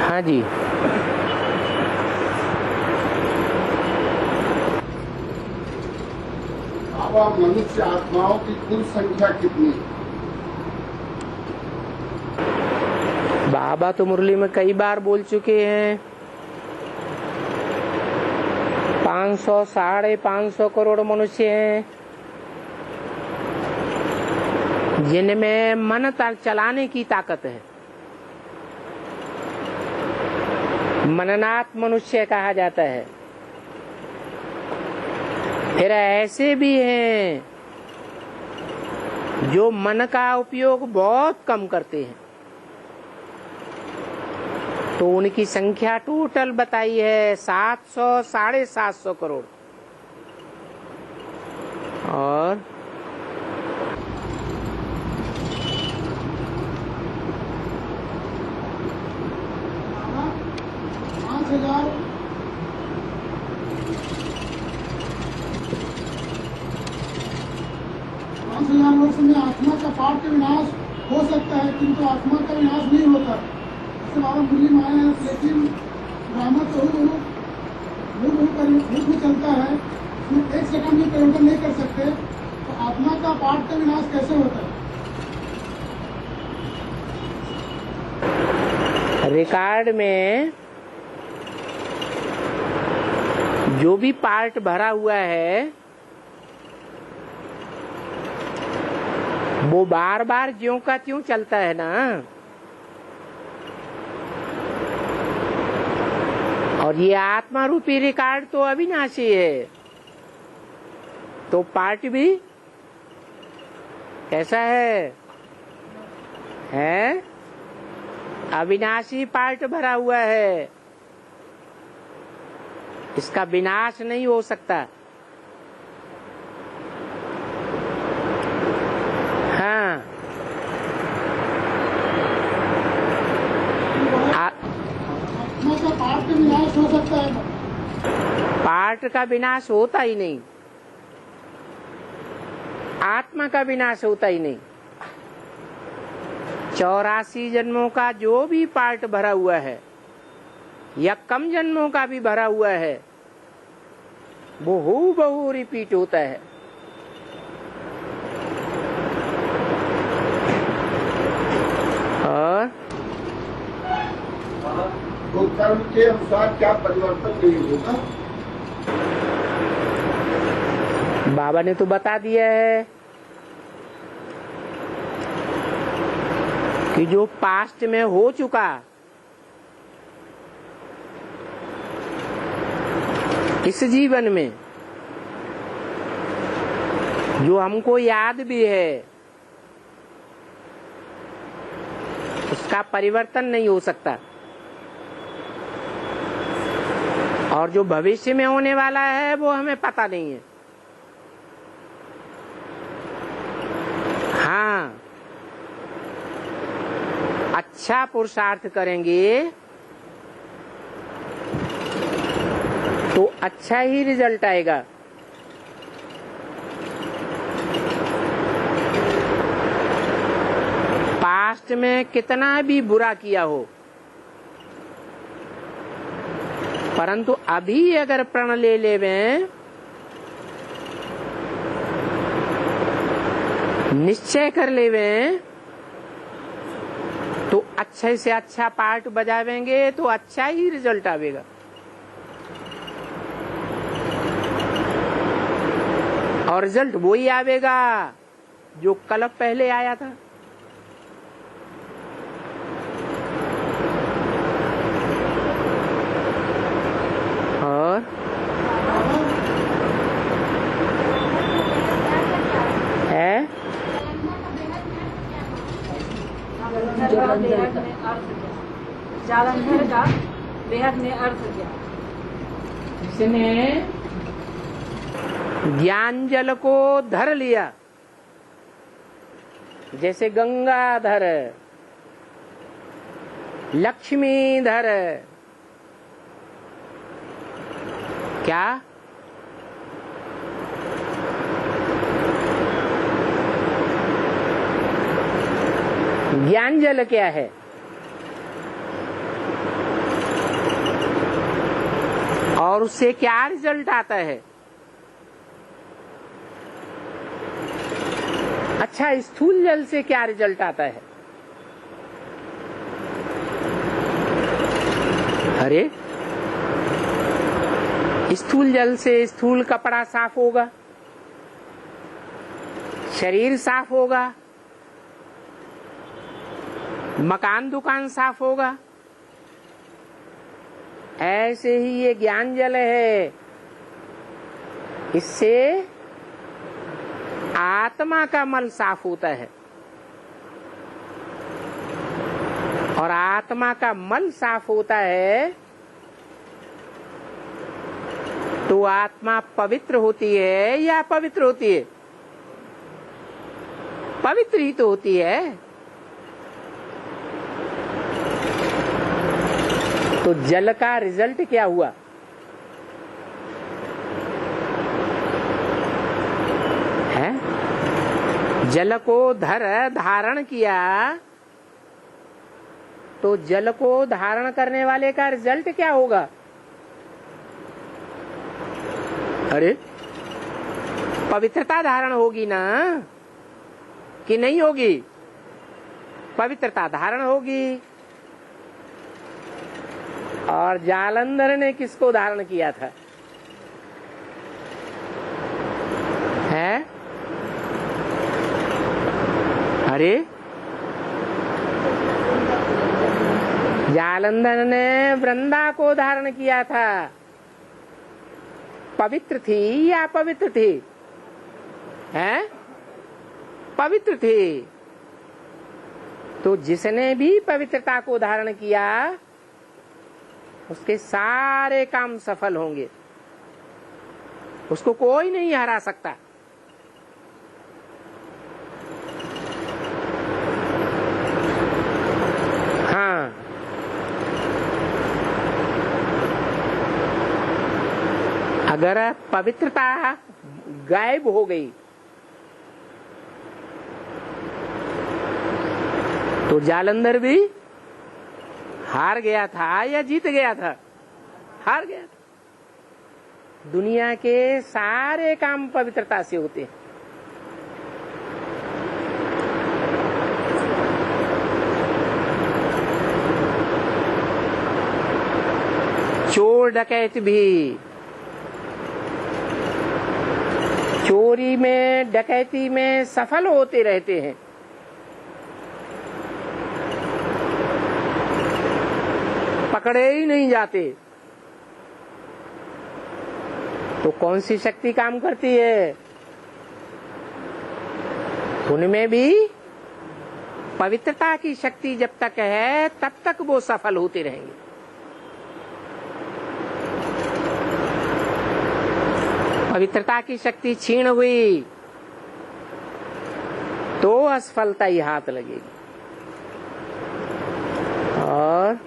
हाँ जी। अब मनुष्य आत्माओं की कुल संख्या कितनी? बाबा तो मुरली में कई बार बोल चुके हैं, 500 550 करोड़ मनुष्य हैं जिनमें मन चलाने की ताकत है। मननाथ मनुष्य कहा जाता है। फिर ऐसे भी हैं जो मन का उपयोग बहुत कम करते हैं, तो उनकी संख्या टोटल बताई है 700 750 करोड़। और 5,000 वर्ष में आत्मा का पाप का विनाश हो सकता है, किंतु आत्मा का विनाश नहीं होता। जैसे बाबा मुरली में आए हैं, लेकिन ड्रामा तो हुबहू चलता है, उसमें 1 सेकंड भी परिवर्तन नहीं कर सकते, तो आत्मा का पाप का विनाश कैसे होता है? रिकॉर्ड में जो भी पार्ट भरा हुआ है वो बार बार ज्यों का त्यों चलता है ना। और ये आत्मा रूपी रिकॉर्ड तो अविनाशी है, तो पार्ट भी कैसा है अविनाशी पार्ट भरा हुआ है। इसका विनाश नहीं हो सकता। हाँ, पार्ट का विनाश हो सकता है? पार्ट का विनाश होता ही नहीं, आत्मा का विनाश होता ही नहीं। 84 जन्मों का जो भी पार्ट भरा हुआ है या कम जन्मों का भी भरा हुआ है वो हूबहू रिपीट होता है। और तो कर्म के अनुसार क्या परिवर्तन नहीं होगा? बाबा ने तो बता दिया है कि जो पास्ट में हो चुका, इस जीवन में जो हमको याद भी है, उसका परिवर्तन नहीं हो सकता। और जो भविष्य में होने वाला है वो हमें पता नहीं है। हाँ, अच्छा पुरुषार्थ करेंगे तो अच्छा ही रिजल्ट आएगा। पास्ट में कितना भी बुरा किया हो, परंतु अभी अगर प्रण ले लेवे, निश्चय कर लेवे, तो अच्छे से अच्छा पार्ट बजावेंगे तो अच्छा ही रिजल्ट आवेगा। और रिजल्ट वही आवेगा जो कल पहले आया था। और है जालंधर का बेहद में अर्थ क्या? जिसने ज्ञान जल को धर लिया, जैसे गंगाधर, लक्ष्मीधर, क्या ज्ञान जल क्या है? और उससे क्या रिजल्ट आता है? अच्छा, स्थूल जल से क्या रिजल्ट आता है? अरे, स्थूल जल से स्थूल कपड़ा साफ होगा, शरीर साफ होगा, मकान दुकान साफ होगा। ऐसे ही ये ज्ञान जल है, इससे आत्मा का मल साफ होता है, और आत्मा का मल साफ होता है तो आत्मा पवित्र होती है या अपवित्र होती है? पवित्र ही तो होती है। तो जल का रिजल्ट क्या हुआ? है? जल को धारण किया, तो जल को धारण करने वाले का रिजल्ट क्या होगा? अरे, पवित्रता धारण होगी ना, कि नहीं होगी? पवित्रता धारण होगी। और जालंधर ने किसको धारण किया था? है? अरे, जालंधर ने वृंदा को धारण किया था। पवित्र थी या अपवित्र थी? हैं? पवित्र थी। तो जिसने भी पवित्रता को धारण किया, उसके सारे काम सफल होंगे, उसको कोई नहीं हरा सकता। हाँ, अगर पवित्रता गायब हो गई तो जालंधर भी हार गया था या जीत गया था? हार गया था। दुनिया के सारे काम पवित्रता से होते हैं। चोर डकैत भी चोरी में, डकैती में सफल होते रहते हैं। पकड़े ही नहीं जाते। तो कौन सी शक्ति काम करती है? उनमें भी पवित्रता की शक्ति जब तक है, तब तक वो सफल होते रहेंगे। पवित्रता की शक्ति क्षीण हुई तो असफलता ही हाथ लगेगी। और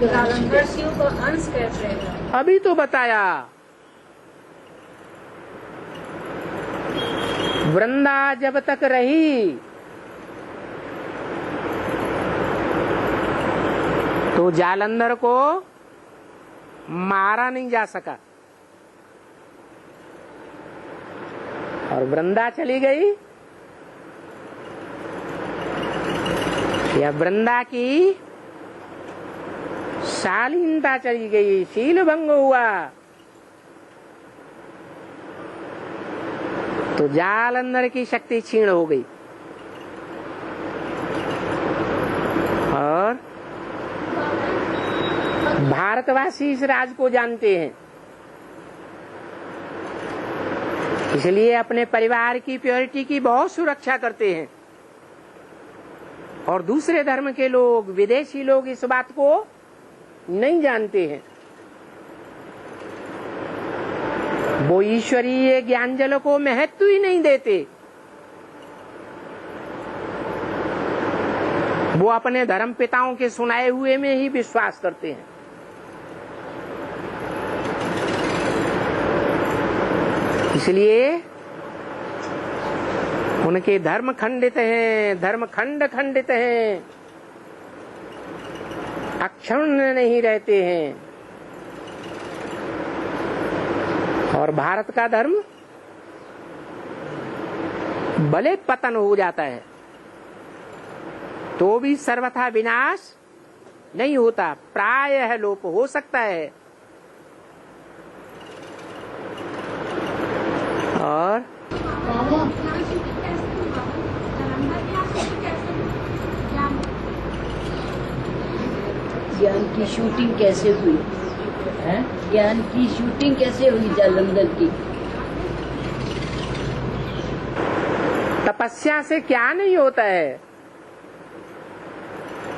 जालंधर शिव का अंश कैसे है? अभी तो बताया, वृंदा जब तक रही तो जालंधर को मारा नहीं जा सका, और वृंदा चली गई या वृंदा की शालीनता चली गई, शील भंग हुआ, तो जालंधर की शक्ति क्षीण हो गई। और भारतवासी इस राज को जानते हैं, इसलिए अपने परिवार की प्योरिटी की बहुत सुरक्षा करते हैं। और दूसरे धर्म के लोग, विदेशी लोग इस बात को नहीं जानते हैं। वो ईश्वरीय ज्ञान जल को महत्व ही नहीं देते। वो अपने धर्म पिताओं के सुनाए हुए में ही विश्वास करते हैं। इसलिए उनके धर्म खंडित हैं, धर्म खंड खंडित हैं, अक्षुण्ण नहीं रहते हैं। और भारत का धर्म भले पतन हो जाता है तो भी सर्वथा विनाश नहीं होता, प्रायः लोप हो सकता है। और ज्ञान की शूटिंग कैसे हुई है? ज्ञान की शूटिंग कैसे हुई जालंधर की? तपस्या से क्या नहीं होता है?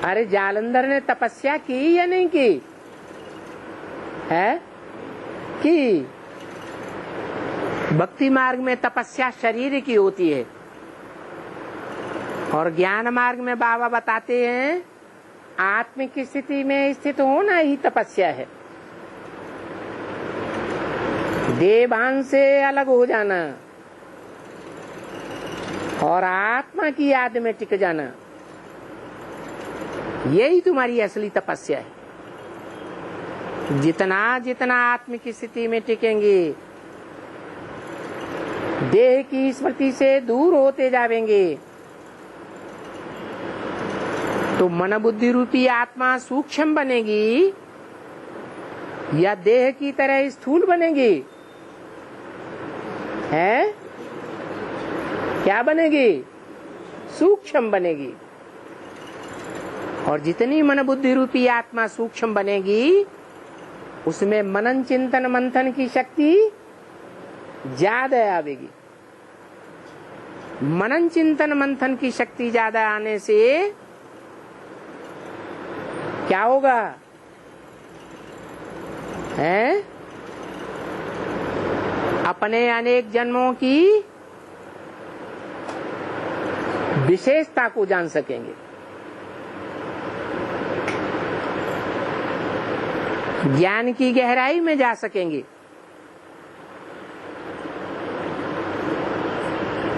अरे जालंधर ने तपस्या की या नहीं की है? की। भक्ति मार्ग में तपस्या शरीर की होती है और ज्ञान मार्ग में बाबा बताते हैं आत्मिक स्थिति में स्थित होना ही तपस्या है। देवान से अलग हो जाना और आत्मा की याद में टिक जाना, यही तुम्हारी असली तपस्या है। जितना जितना आत्मिक स्थिति में टिकेंगे, देह की स्मृति से दूर होते जाएंगे, तो मन बुद्धि रूपी आत्मा सूक्ष्म बनेगी या देह की तरह स्थूल बनेगी? है क्या बनेगी? सूक्ष्म बनेगी। और जितनी मन बुद्धि रूपी आत्मा सूक्ष्म बनेगी, उसमें मनन चिंतन मंथन की शक्ति ज्यादा आवेगी। मनन चिंतन मंथन की शक्ति ज्यादा आने से क्या होगा? है अपने अनेक जन्मों की विशेषता को जान सकेंगे। ज्ञान की गहराई में जा सकेंगे।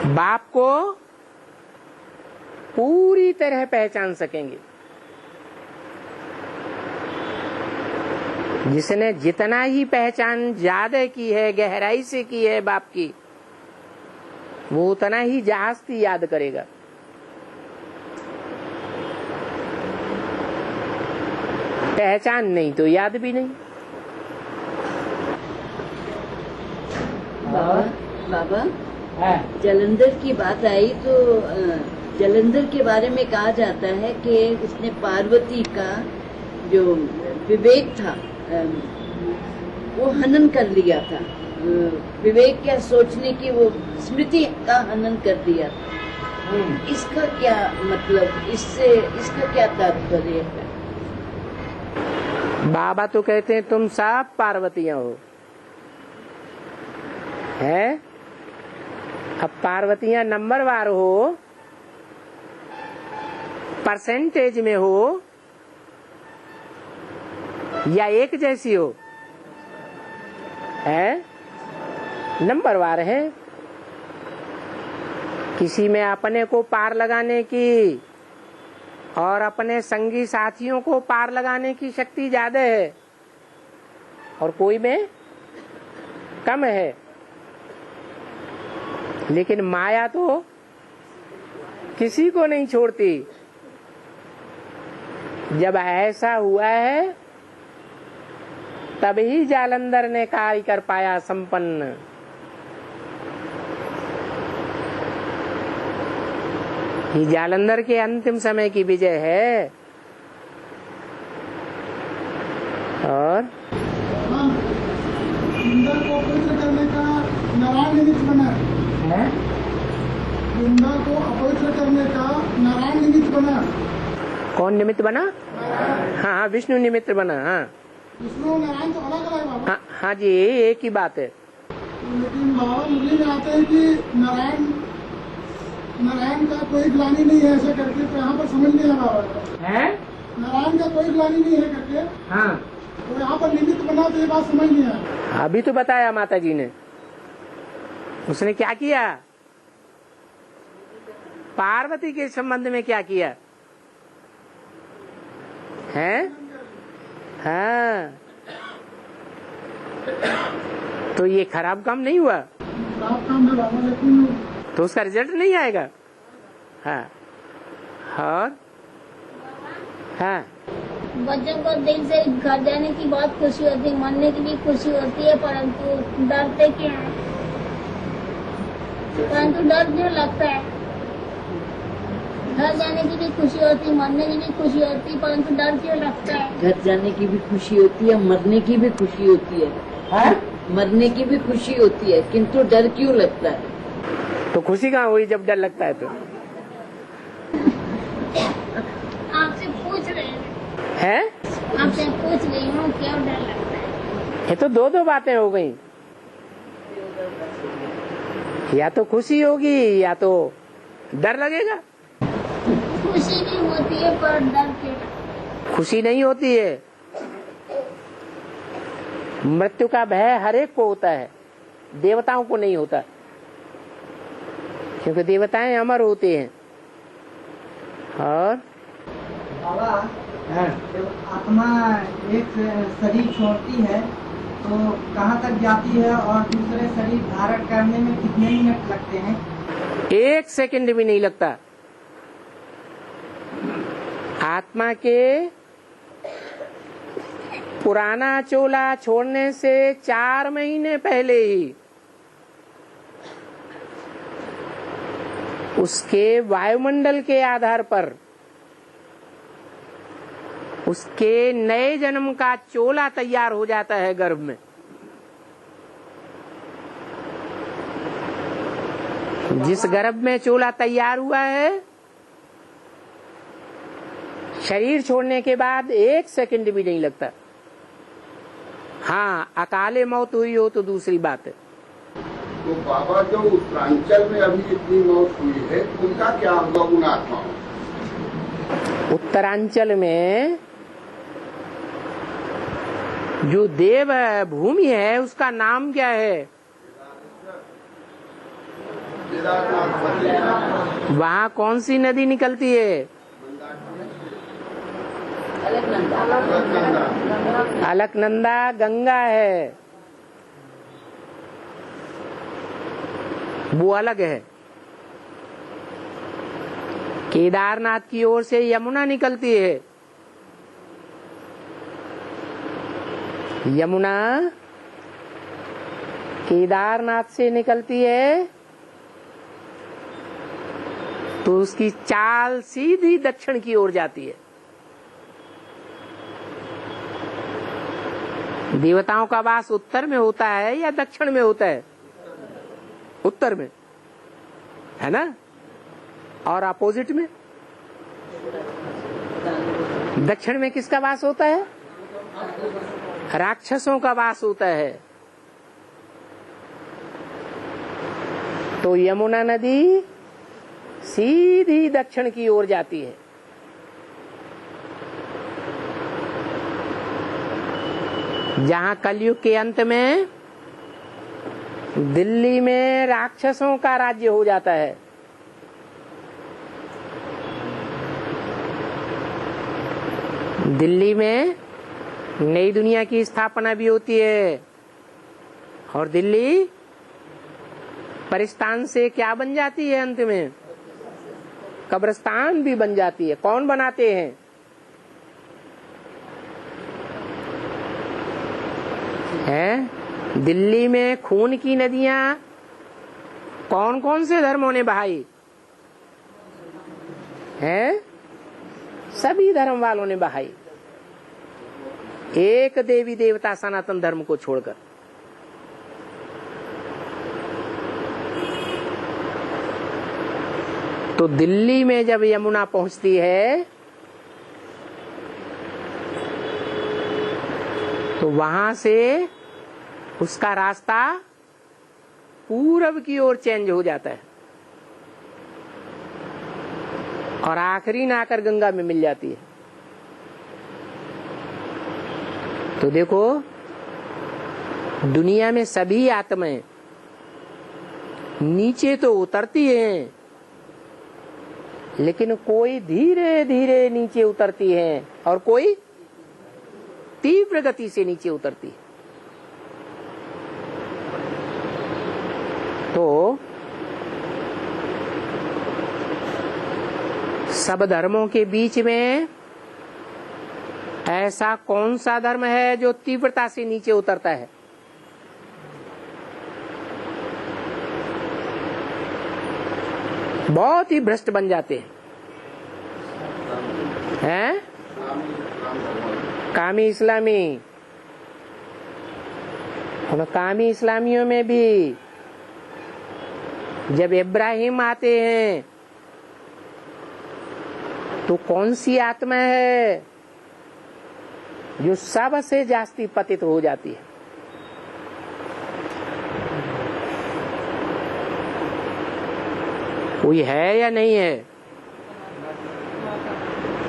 बाप को पूरी तरह पहचान सकेंगे। जिसने जितना ही पहचान ज्यादा की है, गहराई से की है बाप की, वो उतना ही जास्ती याद करेगा। पहचान नहीं तो याद भी नहीं। बाबा जालंधर की बात आई तो जालंधर के बारे में कहा जाता है कि उसने पार्वती का जो विवेक था वो हनन कर लिया था। विवेक क्या सोचने की, वो स्मृति का हनन कर दिया था। इसका क्या मतलब, इसका क्या तात्पर्य है? बाबा तो कहते हैं तुम सब पार्वतियां हो। है अब पार्वतियां नंबरवार हो, परसेंटेज में हो या एक जैसी हो? है नंबरवार है। किसी में अपने को पार लगाने की और अपने संगी साथियों को पार लगाने की शक्ति ज्यादा है और कोई में कम है। लेकिन माया तो किसी को नहीं छोड़ती। जब ऐसा हुआ है तभी जालंधर ने कार्य कर पाया संपन्न। ये जालंधर के अंतिम समय की विजय है। और इंद्र को पवित्र करने का नारायण निमित्त बना है। इंद्र को अपवित्र करने का नारायण निमित्त बना। कौन निमित्त बना? हाँ, विष्णु निमित्त बना। हाँ, विष्णु नारायण तो अलग अलग बाबा। हाँ जी, एक ही बात है। लेकिन बाबा मुरली में आते हैं कि नारायण का कोई ग्लानि नहीं है ऐसा करके, तो यहाँ पर समझ नहीं लगा है। नारायण का कोई ग्लानि नहीं है करके, हाँ, तो यहाँ पर निमित्त बना तो ये बात समझ नहीं आया। अभी तो बताया माता जी ने। उसने क्या किया? पार्वती के संबंध में क्या किया है? हाँ, तो ये खराब काम नहीं हुआ, खराब काम है बाबा, लेकिन तो उसका रिजल्ट नहीं आएगा। हाँ, और हाँ, बच्चों को दिल से घर जाने की बहुत खुशी होती है, मरने की भी खुशी होती है, परंतु डरते क्या है? परंतु डर जो लगता है, घर जाने की भी खुशी होती है, मरने की भी खुशी होती है, परंतु डर क्यों लगता है? घर जाने की भी खुशी होती है, मरने की भी खुशी होती है। हाँ? मरने की भी खुशी होती है, किंतु डर क्यों लगता है? तो खुशी कहाँ हुई जब डर लगता है? तो आपसे पूछ रहे है, आपसे पूछ रही हूँ क्यों डर लगता है? ये तो दो बातें हो गई, या तो खुशी होगी या तो डर लगेगा। खुशी भी होती है पर डर क्यों? खुशी नहीं होती है। मृत्यु का भय हर एक को होता है, देवताओं को नहीं होता, क्योंकि देवताएं अमर होते हैं। और बाबा, जब आत्मा एक शरीर छोड़ती है तो कहाँ तक जाती है और दूसरे शरीर धारण करने में कितने मिनट लगते हैं? 1 सेकंड भी नहीं लगता। आत्मा के पुराना चोला छोड़ने से 4 महीने पहले ही उसके वायुमंडल के आधार पर उसके नए जन्म का चोला तैयार हो जाता है गर्भ में। जिस गर्भ में चोला तैयार हुआ है, शरीर छोड़ने के बाद 1 सेकंड भी नहीं लगता। हाँ, अकाले मौत हुई हो तो दूसरी बात है। तो बाबा, जो उत्तरांचल में अभी इतनी मौत हुई है, उनका क्या होगा उन आत्माओं? उत्तरांचल में जो देव भूमि है उसका नाम क्या है? वहाँ कौन सी नदी निकलती है? अलकनंदा गंगा है, वो अलग है। केदारनाथ की ओर से यमुना निकलती है। यमुना केदारनाथ से निकलती है तो उसकी चाल सीधी दक्षिण की ओर जाती है। देवताओं का वास उत्तर में होता है या दक्षिण में होता है? उत्तर में, है ना? और अपोजिट में दक्षिण में किसका वास होता है? राक्षसों का वास होता है। तो यमुना नदी सीधी दक्षिण की ओर जाती है। जहाँ कलयुग के अंत में दिल्ली में राक्षसों का राज्य हो जाता है। दिल्ली में नई दुनिया की स्थापना भी होती है और दिल्ली परिस्तान से क्या बन जाती है? अंत में कब्रिस्तान भी बन जाती है। कौन बनाते हैं? है दिल्ली में खून की नदियां कौन कौन से धर्मों ने बहाई है? सभी धर्म वालों ने बहाई, एक देवी देवता सनातन धर्म को छोड़कर। तो दिल्ली में जब यमुना पहुंचती है तो वहां से उसका रास्ता पूरब की ओर चेंज हो जाता है और आखिरी में आकर गंगा में मिल जाती है। तो देखो, दुनिया में सभी आत्माएं नीचे तो उतरती हैं लेकिन कोई धीरे धीरे नीचे उतरती है और कोई तीव्र गति से नीचे उतरती है। तो सब धर्मों के बीच में ऐसा कौन सा धर्म है जो तीव्रता से नीचे उतरता है? बहुत ही भ्रष्ट बन जाते हैं, कामी इस्लामी। और कामी इस्लामियों में भी जब इब्राहिम आते हैं तो कौन सी आत्मा है जो सबसे जास्ती पतित हो जाती है? कोई है या नहीं है?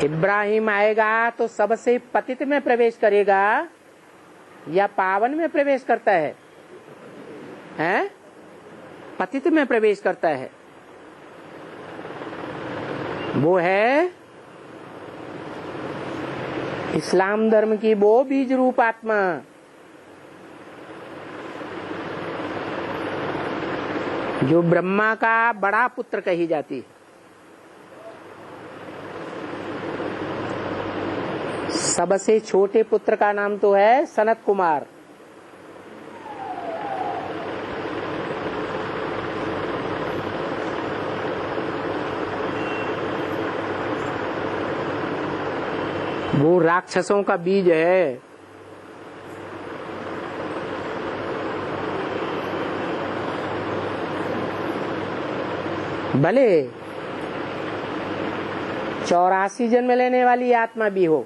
इब्राहिम आएगा तो सबसे पतित में प्रवेश करेगा या पावन में प्रवेश करता है? हैं? पतित में प्रवेश करता है। वो है इस्लाम धर्म की वो बीज रूप आत्मा जो ब्रह्मा का बड़ा पुत्र कही जाती है। सबसे छोटे पुत्र का नाम तो है सनत कुमार। वो राक्षसों का बीज है। भले 84 जन्म लेने वाली आत्मा भी हो,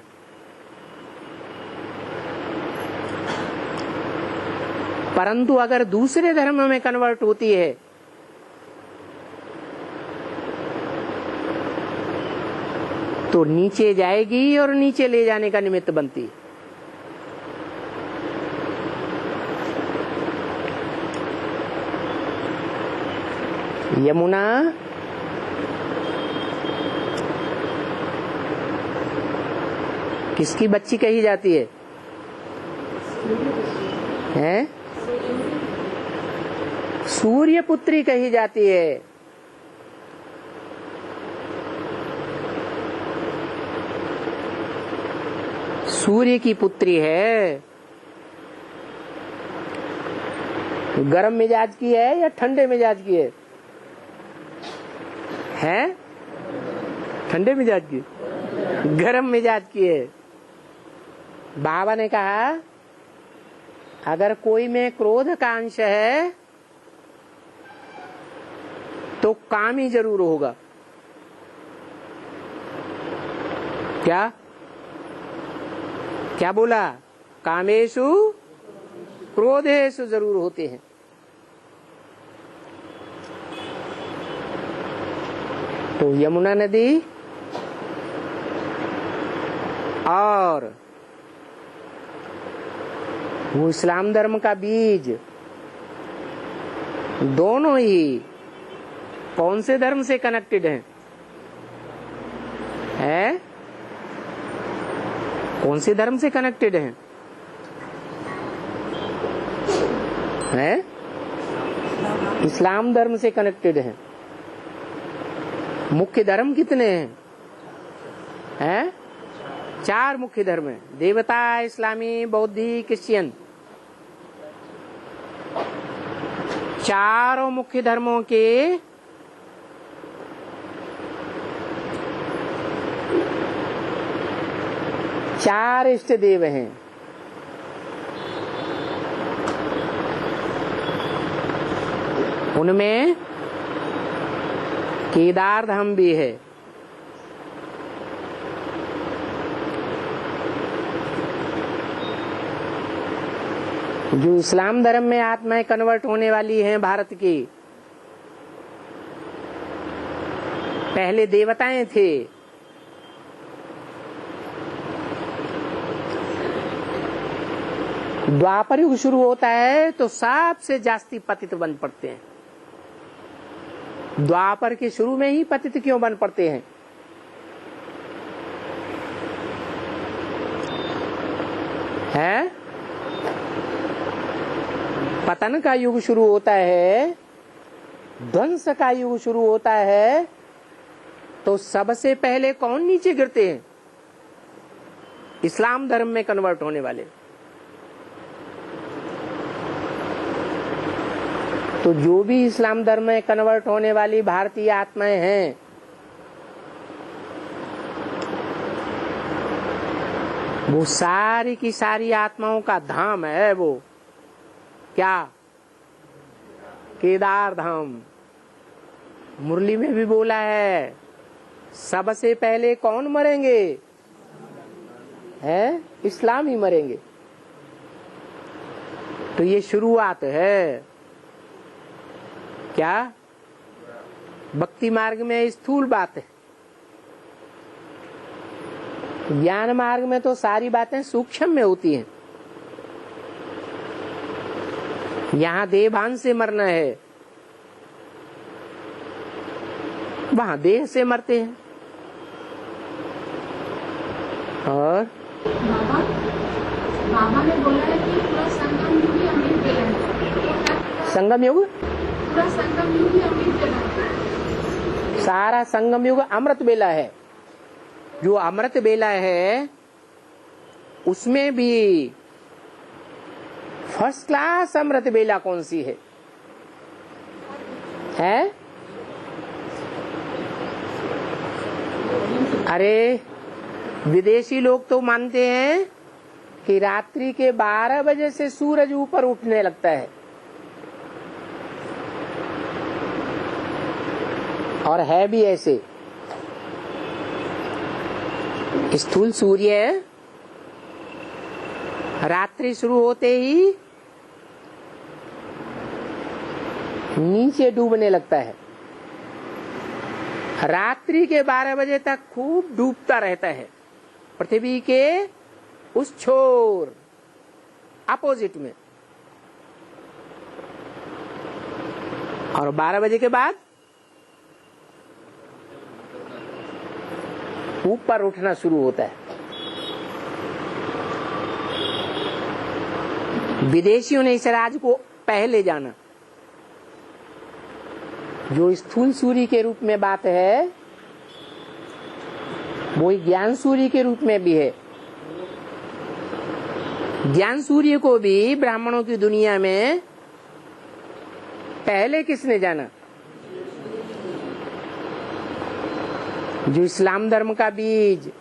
परंतु अगर दूसरे धर्म में कन्वर्ट होती है तो नीचे जाएगी और नीचे ले जाने का निमित्त बनती है। यमुना किसकी बच्ची कही जाती है? हैं? सूर्य पुत्री कही जाती है। सूर्य की पुत्री है। गर्म मिजाज की है या ठंडे मिजाज की है? हैं? ठंडे मिजाज की, गर्म मिजाज की है। बाबा ने कहा अगर कोई में क्रोध का अंश है तो कामी जरूर होगा। क्या क्या बोला? कामेशु क्रोधेशु जरूर होते हैं। तो यमुना नदी और वो इस्लाम धर्म का बीज दोनों ही कौन से धर्म से कनेक्टेड हैं? है? कौन से धर्म से कनेक्टेड हैं? है? इस्लाम धर्म से कनेक्टेड हैं। मुख्य धर्म कितने हैं? हैं? 4 मुख्य धर्म है। देवता, इस्लामी, बौद्धी, क्रिश्चियन। चारों मुख्य धर्मों के चार इष्ट देव हैं। उनमें केदार धाम भी है। जो इस्लाम धर्म में आत्माएं कन्वर्ट होने वाली हैं भारत की, पहले देवताएं थे। द्वापर युग शुरू होता है तो सबसे जास्ती पतित बन पड़ते हैं। द्वापर के शुरू में ही पतित क्यों बन पड़ते हैं? है पतन का युग शुरू होता है, ध्वंस का युग शुरू होता है, तो सबसे पहले कौन नीचे गिरते हैं? इस्लाम धर्म में कन्वर्ट होने वाले। तो जो भी इस्लाम धर्म में कन्वर्ट होने वाली भारतीय आत्माएं हैं, वो सारी की सारी आत्माओं का धाम है। वो क्या? केदार धाम। मुरली में भी बोला है, सबसे पहले कौन मरेंगे? है इस्लाम ही मरेंगे। तो ये शुरुआत है। क्या? भक्ति मार्ग में स्थूल बात है, ज्ञान मार्ग में तो सारी बातें सूक्ष्म में होती हैं। यहाँ देहभान से मरना है, वहां देह से मरते हैं। और बाबा ने बोला है कि पूरा संगम युग ही अमृत बेला है। संगम युग, पूरा संगम युग ही अमृत बेला है। सारा संगम युग अमृत बेला है। जो अमृत बेला है उसमें भी फर्स्ट क्लास अमृत बेला कौन सी है? अरे विदेशी लोग तो मानते हैं कि रात्रि के 12 बजे से सूरज ऊपर उठने लगता है, और है भी ऐसे। स्थूल सूर्य रात्रि शुरू होते ही नीचे डूबने लगता है, रात्रि के 12 बजे तक खूब डूबता रहता है पृथ्वी के उस छोर अपोजिट में, और 12 बजे के बाद ऊपर उठना शुरू होता है। विदेशियों ने इस राज को पहले जाना। जो स्थूल सूर्य के रूप में बात है, वो ज्ञान सूर्य के रूप में भी है। ज्ञान सूर्य को भी ब्राह्मणों की दुनिया में पहले किसने जाना? जो इस्लाम धर्म का बीज,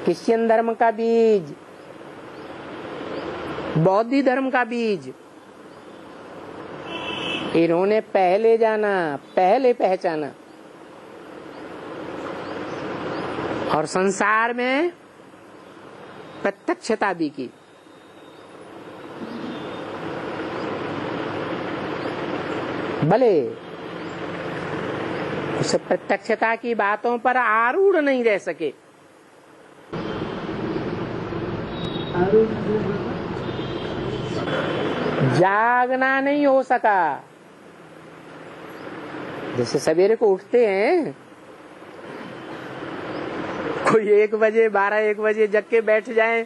क्रिश्चियन धर्म का बीज, बौद्ध धर्म का बीज, इन्होंने पहले जाना, पहले पहचाना, और संसार में प्रत्यक्षता भी की। भले उस प्रत्यक्षता की बातों पर आरूढ़ नहीं रह सके। जागना नहीं हो सका। जैसे सवेरे को उठते हैं, कोई 1 बजे 12-1 बजे जग के बैठ जाए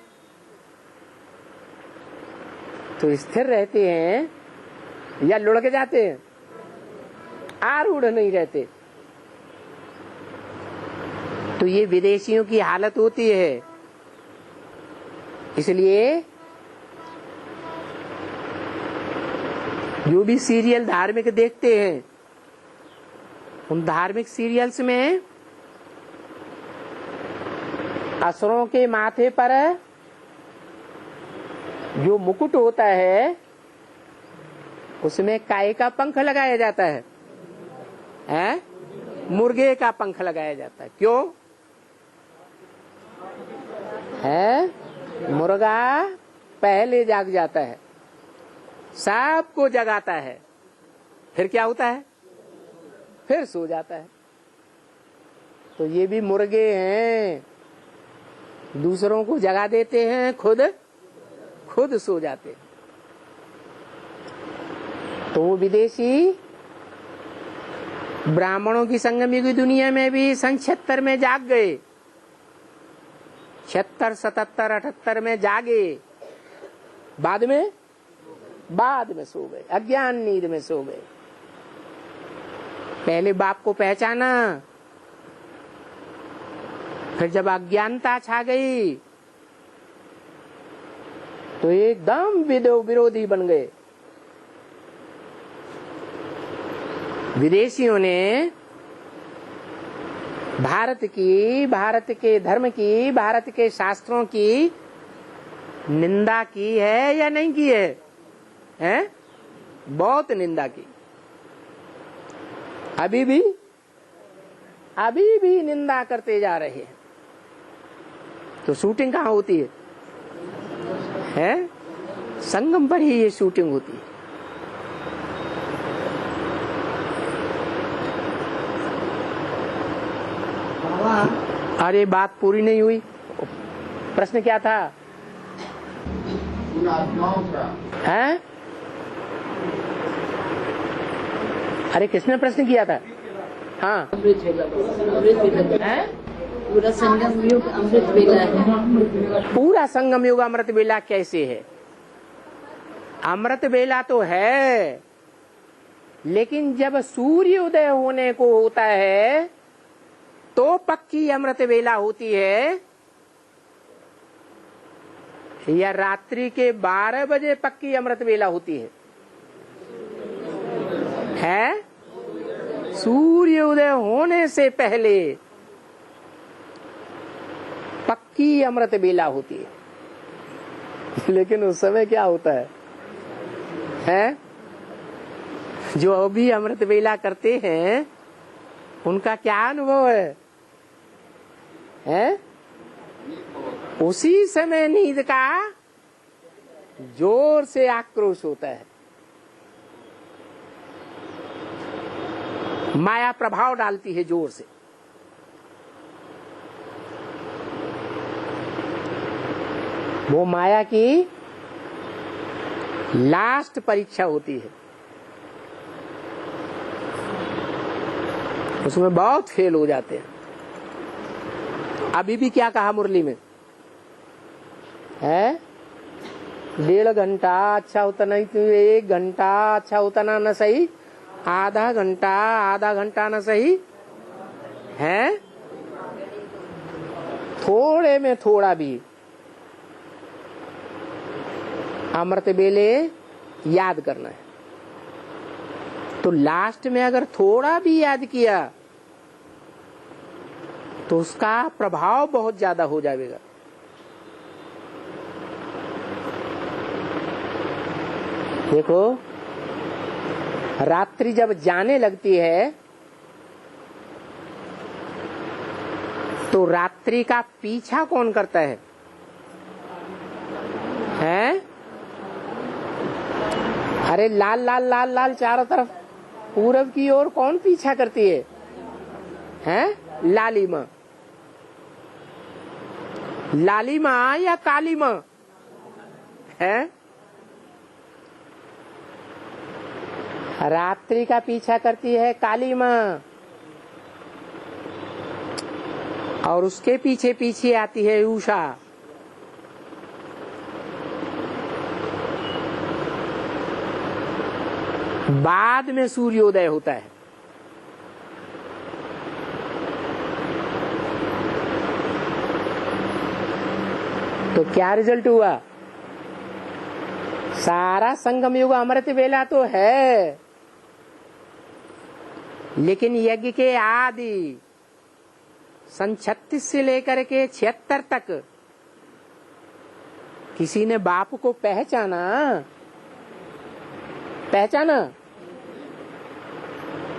तो स्थिर रहते हैं या लुढ़क जाते हैं? आरूढ़ नहीं रहते। तो ये विदेशियों की हालत होती है। इसलिए जो भी सीरियल धार्मिक देखते हैं, उन धार्मिक सीरियल्स में असुरों के माथे पर जो मुकुट होता है, उसमें काय का पंख लगाया जाता है, मुर्गे का पंख लगाया जाता है। क्यों? मुर्गा पहले जाग जाता है, सबको जगाता है, फिर क्या होता है? फिर सो जाता है। तो ये भी मुर्गे हैं, दूसरों को जगा देते हैं, खुद सो जाते हैं। तो वो विदेशी ब्राह्मणों की संगम युग दुनिया में भी सन 76 में जाग गए, 76, 77, 78 में जागे, बाद में सो गए, अज्ञान नींद में सो गए। पहले बाप को पहचाना, फिर जब अज्ञानता छा गई तो एकदम विरोधी बन गए। विदेशियों ने भारत के धर्म की, भारत के शास्त्रों की निंदा की है या नहीं की है? हैं? बहुत निंदा की। अभी भी निंदा करते जा रहे हैं। तो शूटिंग कहाँ होती है? हैं? संगम पर ही ये शूटिंग होती है। अरे बात पूरी नहीं हुई, प्रश्न क्या था? उन आत्माओं का है? अरे किसने प्रश्न किया था? हाँ, अमृत वेला है? पूरा संगम युग अमृत वेला है। पूरा संगम युग अमृत वेला कैसे है? अमृत वेला तो है, लेकिन जब सूर्य उदय होने को होता है तो पक्की अमृत वेला होती है, या रात्रि के 12 बजे पक्की अमृत वेला होती है? सूर्य उदय होने से पहले पक्की अमृत वेला होती है। लेकिन उस समय क्या होता है? जो अभी अमृत वेला करते हैं उनका क्या अनुभव है? उसी समय नींद का जोर से आक्रोश होता है, माया प्रभाव डालती है जोर से। वो माया की लास्ट परीक्षा होती है, उसमें बहुत फेल हो जाते हैं। अभी भी क्या कहा मुरली में है? 1.5 घंटा अच्छा होता नहीं तो 1 घंटा अच्छा होता ना सही, आधा घंटा ना सही है। थोड़े में थोड़ा भी अमृत वेले याद करना है। तो लास्ट में अगर थोड़ा भी याद किया तो उसका प्रभाव बहुत ज्यादा हो जाएगा। देखो, रात्रि जब जाने लगती है तो रात्रि का पीछा कौन करता है? अरे लाल लाल लाल लाल चारों तरफ पूरब की ओर कौन पीछा करती है? लालिमा। लालिमा या कालीमा है? रात्रि का पीछा करती है कालीमा, और उसके पीछे पीछे आती है उषा। बाद में सूर्योदय होता है। तो क्या रिजल्ट हुआ? सारा संगम युग अमृत वेला तो है, लेकिन यज्ञ के आदि सन 36 से लेकर के 76 तक किसी ने बाप को पहचाना?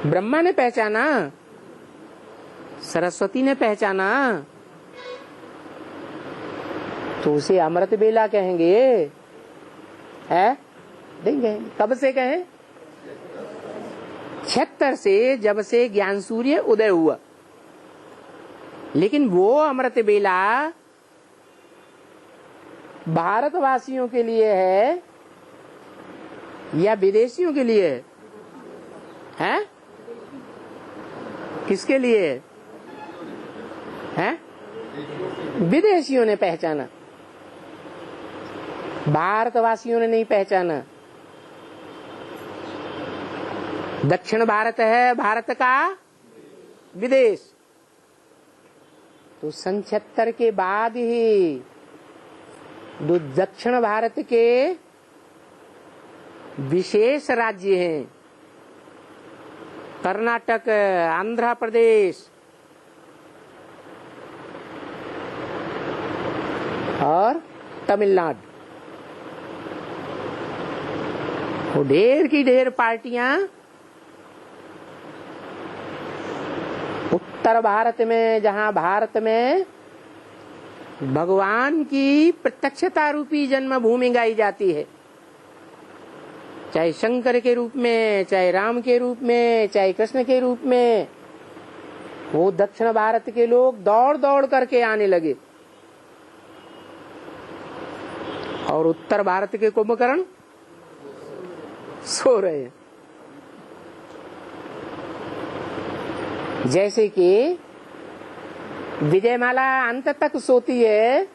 ब्रह्मा ने पहचाना, सरस्वती ने पहचाना, तो उसे अमृत वेला कहेंगे? देंगे। कब से कहें? 76 से, जब से ज्ञान सूर्य उदय हुआ। लेकिन वो अमृत वेला भारतवासियों के लिए है या विदेशियों के लिए है? किसके लिए है? विदेशियों ने पहचाना, भारतवासियों ने नहीं पहचाना। दक्षिण भारत है भारत का विदेश। तो सन 76 के बाद ही जो दक्षिण भारत के विशेष राज्य हैं, कर्नाटक, आंध्र प्रदेश और तमिलनाडु, वो ढेर की ढेर पार्टियां उत्तर भारत में, जहां भारत में भगवान की प्रत्यक्षता रूपी जन्मभूमि गाई जाती है, चाहे शंकर के रूप में, चाहे राम के रूप में, चाहे कृष्ण के रूप में, वो दक्षिण भारत के लोग दौड़ दौड़ करके आने लगे। और उत्तर भारत के कुंभकर्ण सो रहे हैं। जैसे कि विजयमाला अंत तक सोती है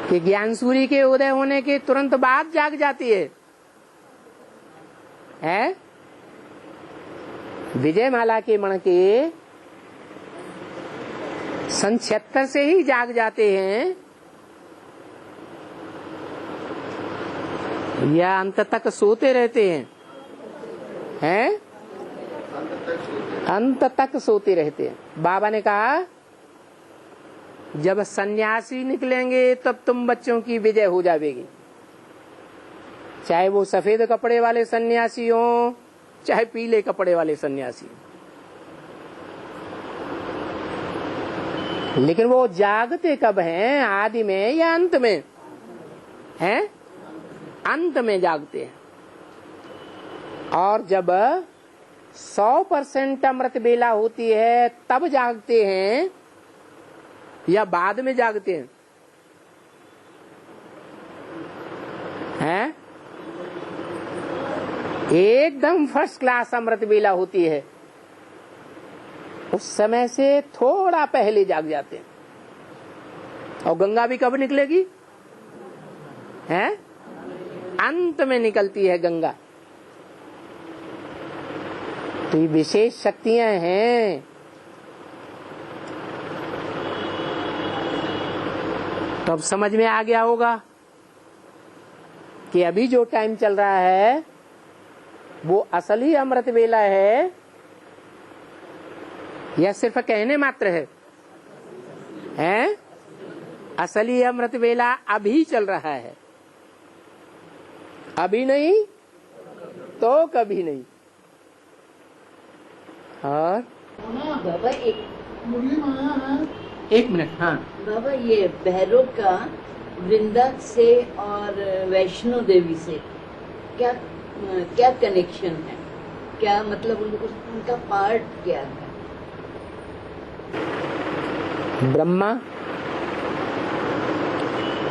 कि ज्ञान सूर्य के उदय होने के तुरंत बाद जाग जाती है, विजयमाला के मण के सन 76 से ही जाग जाते हैं या अंत तक सोते रहते हैं? अंत तक सोते रहते हैं। बाबा ने कहा जब सन्यासी निकलेंगे तब तुम बच्चों की विजय हो जाएगी, चाहे वो सफेद कपड़े वाले सन्यासी हो, चाहे पीले कपड़े वाले सन्यासी। लेकिन वो जागते कब हैं? आदि में या अंत में? हैं? अंत में जागते हैं। और जब 100% अमृत बेला होती है तब जागते हैं या बाद में जागते हैं? हैं? एकदम फर्स्ट क्लास अमृत बेला होती है, उस समय से थोड़ा पहले जाग जाते हैं। और गंगा भी कब निकलेगी? हैं? अंत में निकलती है गंगा। तो ये विशेष शक्तियां हैं। तो अब समझ में आ गया होगा कि अभी जो टाइम चल रहा है वो असली अमृत वेला है या सिर्फ कहने मात्र है? हैं? असली अमृत वेला अभी चल रहा है, अभी नहीं तो कभी नहीं। और बाबा एक मुरली माया है। एक मिनट। हाँ बाबा, ये भैरव का वृंदा से और वैष्णो देवी से क्या क्या कनेक्शन है? क्या मतलब उनका पार्ट क्या है? ब्रह्मा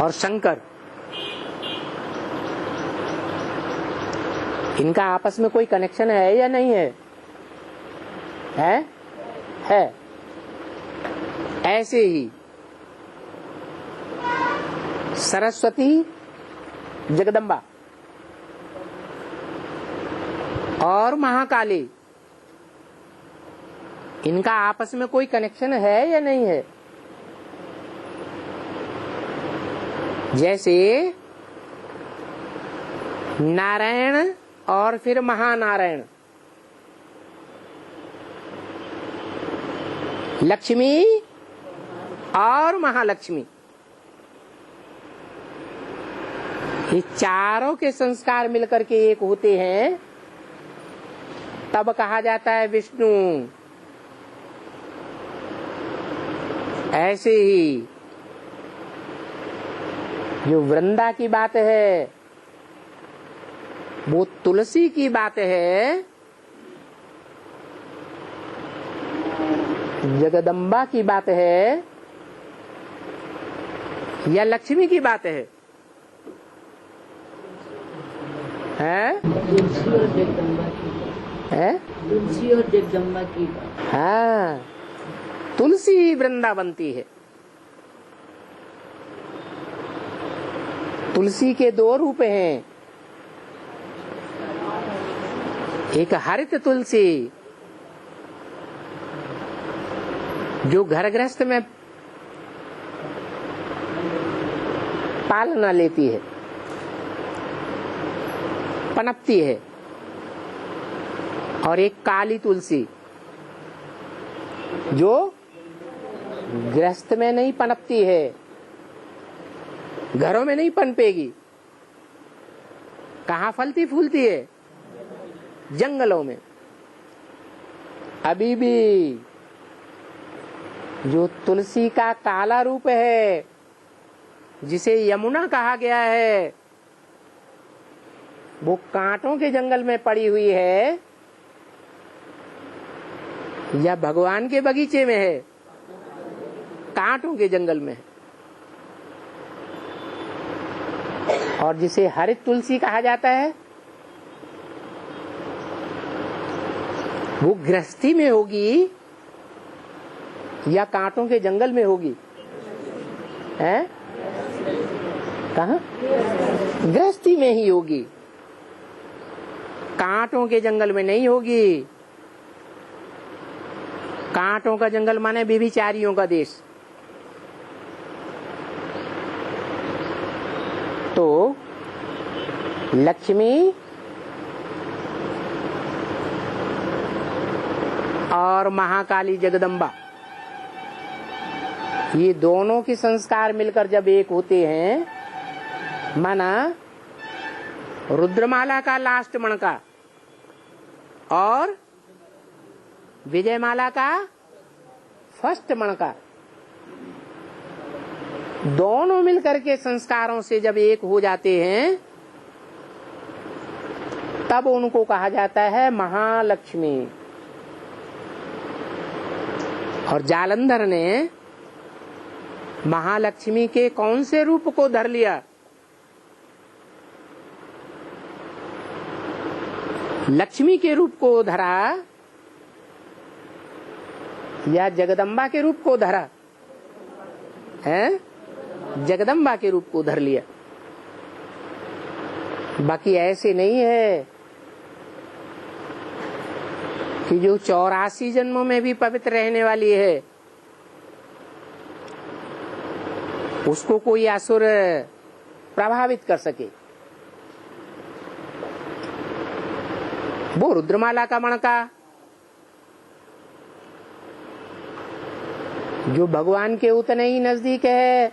और शंकर, इनका आपस में कोई कनेक्शन है या नहीं है? है। ऐसे ही सरस्वती, जगदम्बा और महाकाली, इनका आपस में कोई कनेक्शन है या नहीं है? जैसे नारायण और फिर महानारायण, लक्ष्मी और महालक्ष्मी, ये चारों के संस्कार मिलकर के एक होते हैं, तब कहा जाता है विष्णु। ऐसे ही जो वृंदा की बात है वो तुलसी की बात है, जगदम्बा की बात है या लक्ष्मी की बात है? है? तुलसी और जगदम्बा की बात। हाँ, तुलसी वृंदावंती है। तुलसी के दो रूप हैं, एक हरित तुलसी जो घर गृहस्थ में पालना लेती है, पनपती है, और एक काली तुलसी जो गृहस्थ में नहीं पनपती है, घरों में नहीं पनपेगी। कहाँ फलती फूलती है? जंगलों में। अभी भी जो तुलसी का काला रूप है, जिसे यमुना कहा गया है, वो कांटों के जंगल में पड़ी हुई है या भगवान के बगीचे में है? कांटों के जंगल में है। और जिसे हरित तुलसी कहा जाता है, वो गृहस्थी में होगी या कांटों के जंगल में होगी? हैं? कहाँ? गृहस्थी में ही होगी, कांटों के जंगल में नहीं होगी। कांटों का जंगल माने व्यभिचारियों का देश। तो लक्ष्मी और महाकाली जगदम्बा, ये दोनों के संस्कार मिलकर जब एक होते हैं, माना रुद्रमाला का लास्ट मणका और विजयमाला का फर्स्ट मणका, दोनों मिलकर के संस्कारों से जब एक हो जाते हैं, तब उनको कहा जाता है महालक्ष्मी। और जालंधर ने महालक्ष्मी के कौन से रूप को धर लिया? लक्ष्मी के रूप को धरा या जगदम्बा के रूप को धरा? है? जगदम्बा के रूप को धर लिया। बाकी ऐसे नहीं है कि जो 84 जन्मों में भी पवित्र रहने वाली है, उसको कोई असुर प्रभावित कर सके। वो रुद्रमाला का मणका जो भगवान के उतने ही नजदीक है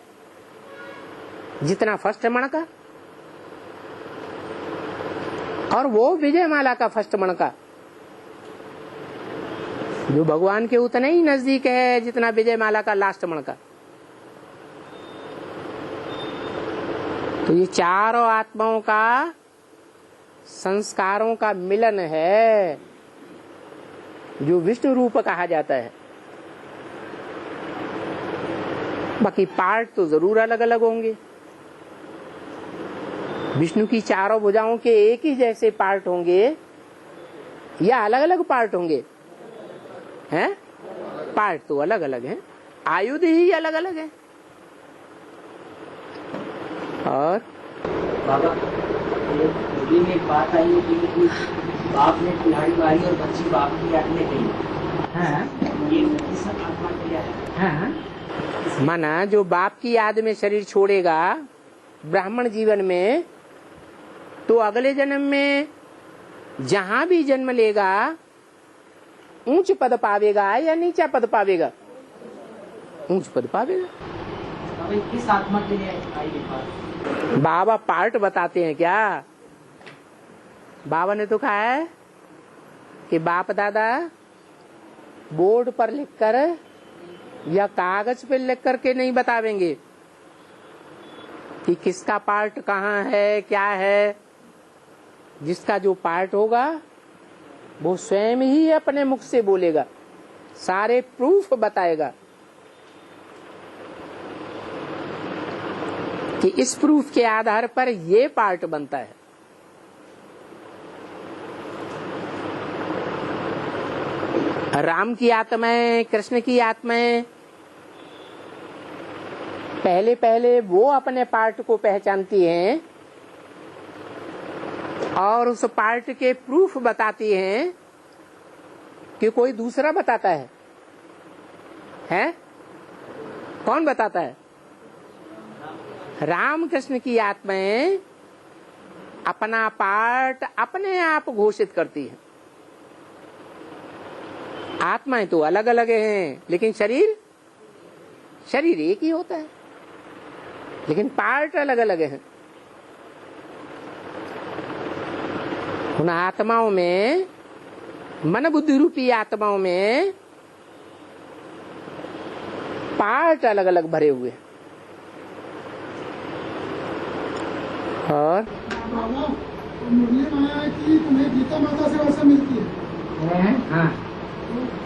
जितना फर्स्ट मणका, और वो विजयमाला का फर्स्ट मणका जो भगवान के उतने ही नजदीक है जितना विजयमाला का लास्ट मणका। तो ये चारों आत्माओं का संस्कारों का मिलन है जो विष्णु रूप कहा जाता है। बाकी पार्ट तो जरूर अलग अलग होंगे। विष्णु की चारों भुजाओं के एक ही जैसे पार्ट होंगे या अलग अलग पार्ट होंगे? हैं? पार्ट तो अलग अलग हैं, आयुध ही अलग अलग है। और बाबा में एक बात आई है कि बाप ने कुल्हाड़ी मारी और बच्ची बाप की याद में गई। हाँ, ये सब आत्मा क्या है? हाँ, माना जो बाप की याद में शरीर छोड़ेगा ब्राह्मण जीवन में, तो अगले जन्म में जहां भी जन्म लेगा ऊंच पद पावेगा या नीचा पद पावेगा? ऊंच पद पावेगा। किस आत्मा के लिए आई ये बात? बाबा पार्ट बताते हैं क्या? बाबा ने तो कहा है कि बाप दादा बोर्ड पर लिखकर या कागज पे लिख करके नहीं बतावेंगे कि किसका पार्ट कहाँ है, क्या है। जिसका जो पार्ट होगा वो स्वयं ही अपने मुख से बोलेगा, सारे प्रूफ बताएगा कि इस प्रूफ के आधार पर ये पार्ट बनता है। राम की आत्माएं, कृष्ण की आत्माएं पहले पहले वो अपने पार्ट को पहचानती हैं और उस पार्ट के प्रूफ बताती हैं कि कोई दूसरा बताता है? कौन बताता है? राम कृष्ण की आत्माएं अपना पार्ट अपने आप घोषित करती है। आत्माएं तो अलग अलग हैं, लेकिन शरीर एक ही होता है, लेकिन पार्ट अलग अलग हैं। उन आत्माओं में, मन बुद्धि रूपी आत्माओं में पार्ट अलग अलग भरे हुए हैं। और बाबा, मुरली माया की तुम्हें गीता माता से वर्षा मिलती है। हाँ,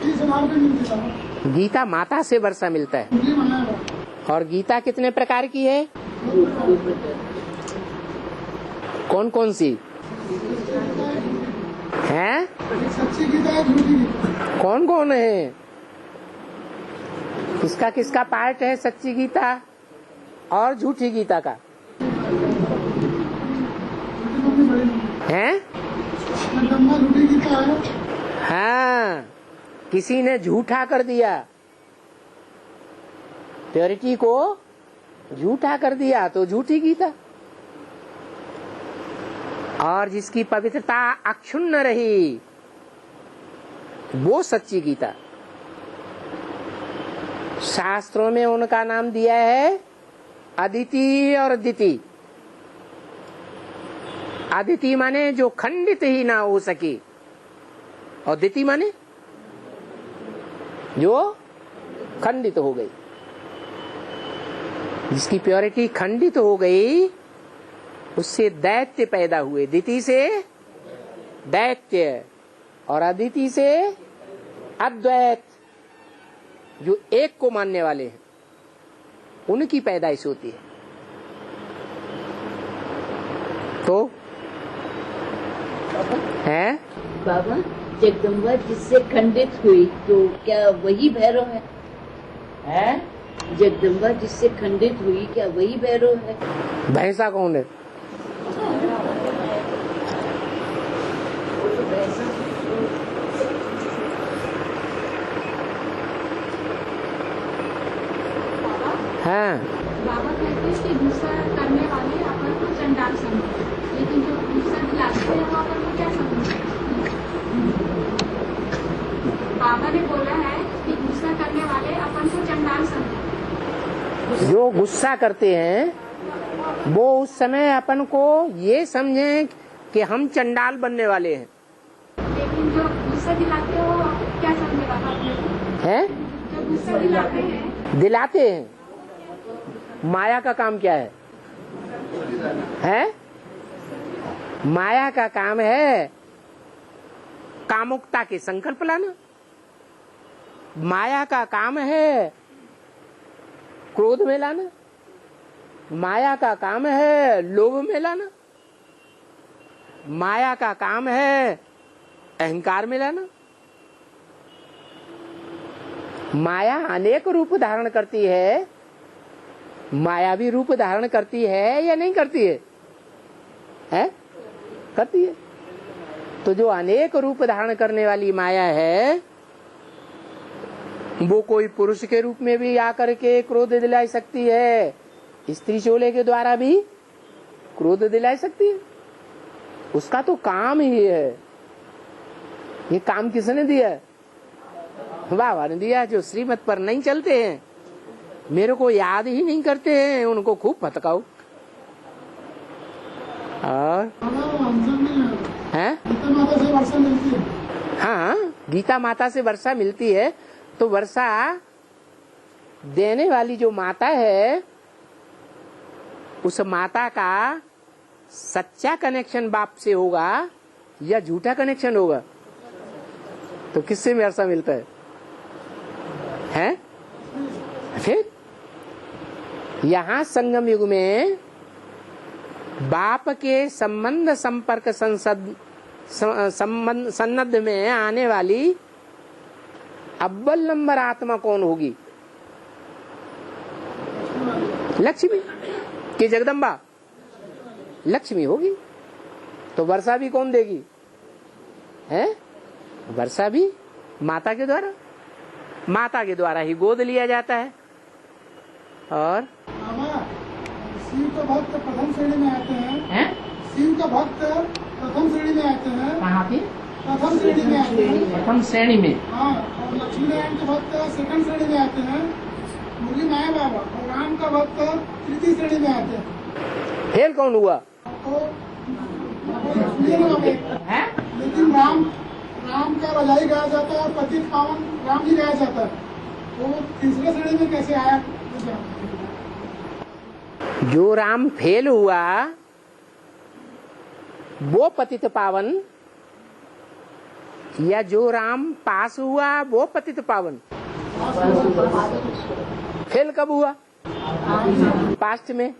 किस आधार पे मिलती है? गीता माता से वर्षा मिलता है। मुरली माया और गीता कितने प्रकार की है? कौन कौन सी है? सच्ची गीता है, झूठी गीता। कौन कौन है? किसका किसका पार्ट है सच्ची गीता और झूठी गीता का? हैं? झूठी गीता है। हाँ, किसी ने झूठा कर दिया, प्योरिटी को झूठा कर दिया तो झूठी गीता। और जिसकी पवित्रता अक्षुण्ण रही वो सच्ची गीता। शास्त्रों में उनका नाम दिया है अदिति और दिति। अदिति माने जो खंडित ही ना हो सकी, और दिति माने जो खंडित हो गई। जिसकी प्योरिटी खंडित हो गई उससे दैत्य पैदा हुए। दिति से दैत्य और अदिति से अद्वैत, जो एक को मानने वाले हैं, उनकी पैदाइश होती है। तो है बाबा, जगदम्बा जिससे खंडित हुई तो क्या वही भैरव है? जगदम्बा जिससे खंडित हुई क्या वही भैरव है? भैंसा कौन है? हाँ, बाबा कहते हैं कि गुस्सा करने वाले अपन को चंडाल समझे, लेकिन जो गुस्सा दिलाते हैं वो अपन को क्या समझते हैं? बाबा ने बोला है कि गुस्सा करने वाले अपन को चंडाल समझे। जो गुस्सा करते हैं वो उस समय अपन को ये समझें कि हम चंडाल बनने वाले हैं। लेकिन जो गुस्सा दिलाते हैं वो क्या समझे बाबा अपने को? हैं? जो गुस्सा दिलाते हैं, माया का काम क्या है? माया का काम है कामुकता के संकल्प लाना। माया का काम है क्रोध में लाना। माया का काम है लोभ में लाना। माया का काम है अहंकार में लाना। माया अनेक रूप धारण करती है। माया भी रूप धारण करती है या नहीं करती है? करती है। तो जो अनेक रूप धारण करने वाली माया है वो कोई पुरुष के रूप में भी आकर के क्रोध दिला सकती है, स्त्री चोले के द्वारा भी क्रोध दिला सकती है। उसका तो काम ही है। ये काम किसने दिया? बाबा ने दिया। जो श्रीमत पर नहीं चलते हैं, मेरे को याद ही नहीं करते हैं, उनको खूब फटकाओ। और हाँ, गीता माता से वर्षा मिलती है। तो वर्षा देने वाली जो माता है, उस माता का सच्चा कनेक्शन बाप से होगा या झूठा कनेक्शन होगा? तो किससे वर्षा मिलता है? फिर यहाँ संगम युग में बाप के संबंध संपर्क सन्नद्ध में आने वाली अव्वल नंबर आत्मा कौन होगी? लक्ष्मी कि जगदम्बा? लक्ष्मी होगी। तो वर्षा भी कौन देगी? है वर्षा भी माता के द्वारा, माता के द्वारा ही गोद लिया जाता है। और शिव का भक्त प्रथम श्रेणी में आते हैं। शिव का भक्त प्रथम श्रेणी में आते हैं। कहाँ पे? प्रथम श्रेणी में आते हैं। प्रथम श्रेणी में। हाँ, और लक्ष्मी नारायण के भक्त सेकंड श्रेणी में आते हैं। मुरली माया बाबा और राम का भक्त तृतीय श्रेणी में आते हैं। फेल कौन हुआ? लेकिन राम का रजाई गाया जाता है और पतित पावन राम जी गाया जाता है, तो तीसरे श्रेणी में कैसे आया? जो राम फेल हुआ वो पतित पावन, या जो राम पास हुआ वो पतित पावन? फेल कब हुआ? पास्ट में।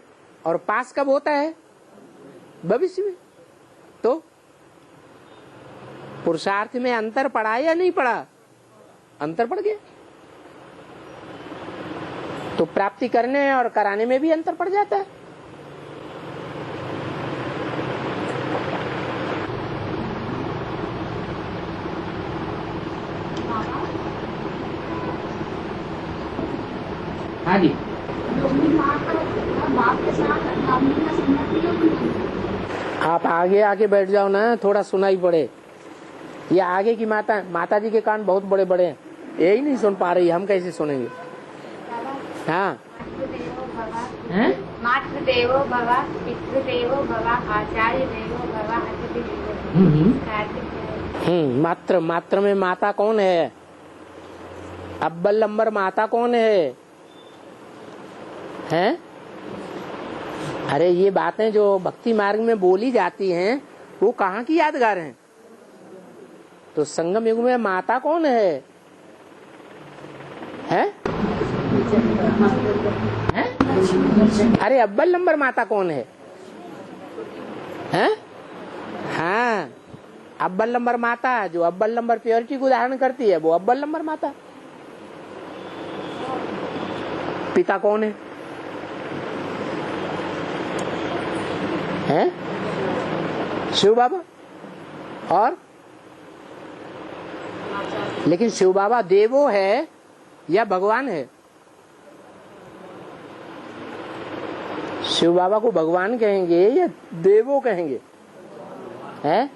और पास कब होता है? भविष्य में। तो पुरुषार्थ में अंतर पड़ा या नहीं पड़ा? अंतर पड़ गया। तो प्राप्ति करने और कराने में भी अंतर पड़ जाता है। हाँ जी। आप आगे आके बैठ जाओ ना, थोड़ा सुनाई पड़े। ये आगे की माता जी के कान बहुत बड़े बड़े हैं, यही नहीं सुन पा रही, हम कैसे सुनेंगे? हाँ। मातृदेवो भव, पितृदेवो भव, आचार्य देवो भव, अतिथि देवो भव। मात्र में माता कौन है? अव्वल नंबर माता कौन है? हैं? अरे ये बातें जो भक्ति मार्ग में बोली जाती हैं वो कहाँ की यादगार हैं? तो संगम युग में माता कौन है? हैं? अरे अव्वल नंबर माता कौन है? हैं? हाँ, अव्वल नंबर माता जो अव्वल नंबर प्योरिटी को धारण करती है वो अव्वल नंबर माता। पिता कौन है? हैं? शिव बाबा। और लेकिन शिव बाबा देवो है या भगवान है? शिव बाबा को भगवान कहेंगे या देवो कहेंगे? है?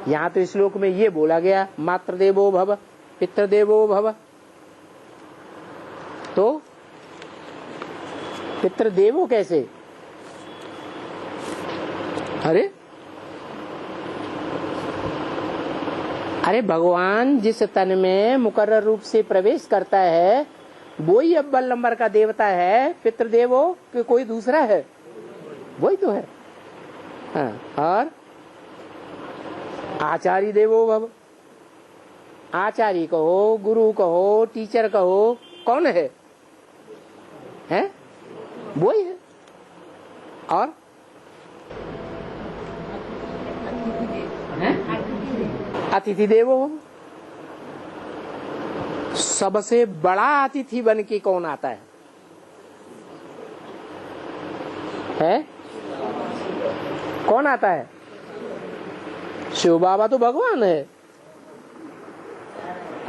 यहाँ तो श्लोक में ये बोला गया, मात्र देवो भव, पितृ देवो भव। तो पितृ देवो कैसे? अरे भगवान जिस तन में मुकर्रर रूप से प्रवेश करता है वो ही अव्वल नंबर का देवता है। पितृदेवो कि कोई दूसरा है? वही तो है। हाँ, और आचार्य देवो भव। आचार्य कहो, गुरु कहो, टीचर कहो, कौन है? हैं? वही है। और अतिथि देवो। सबसे बड़ा अतिथि बन के कौन आता है? है? कौन आता है? शिव बाबा तो भगवान है।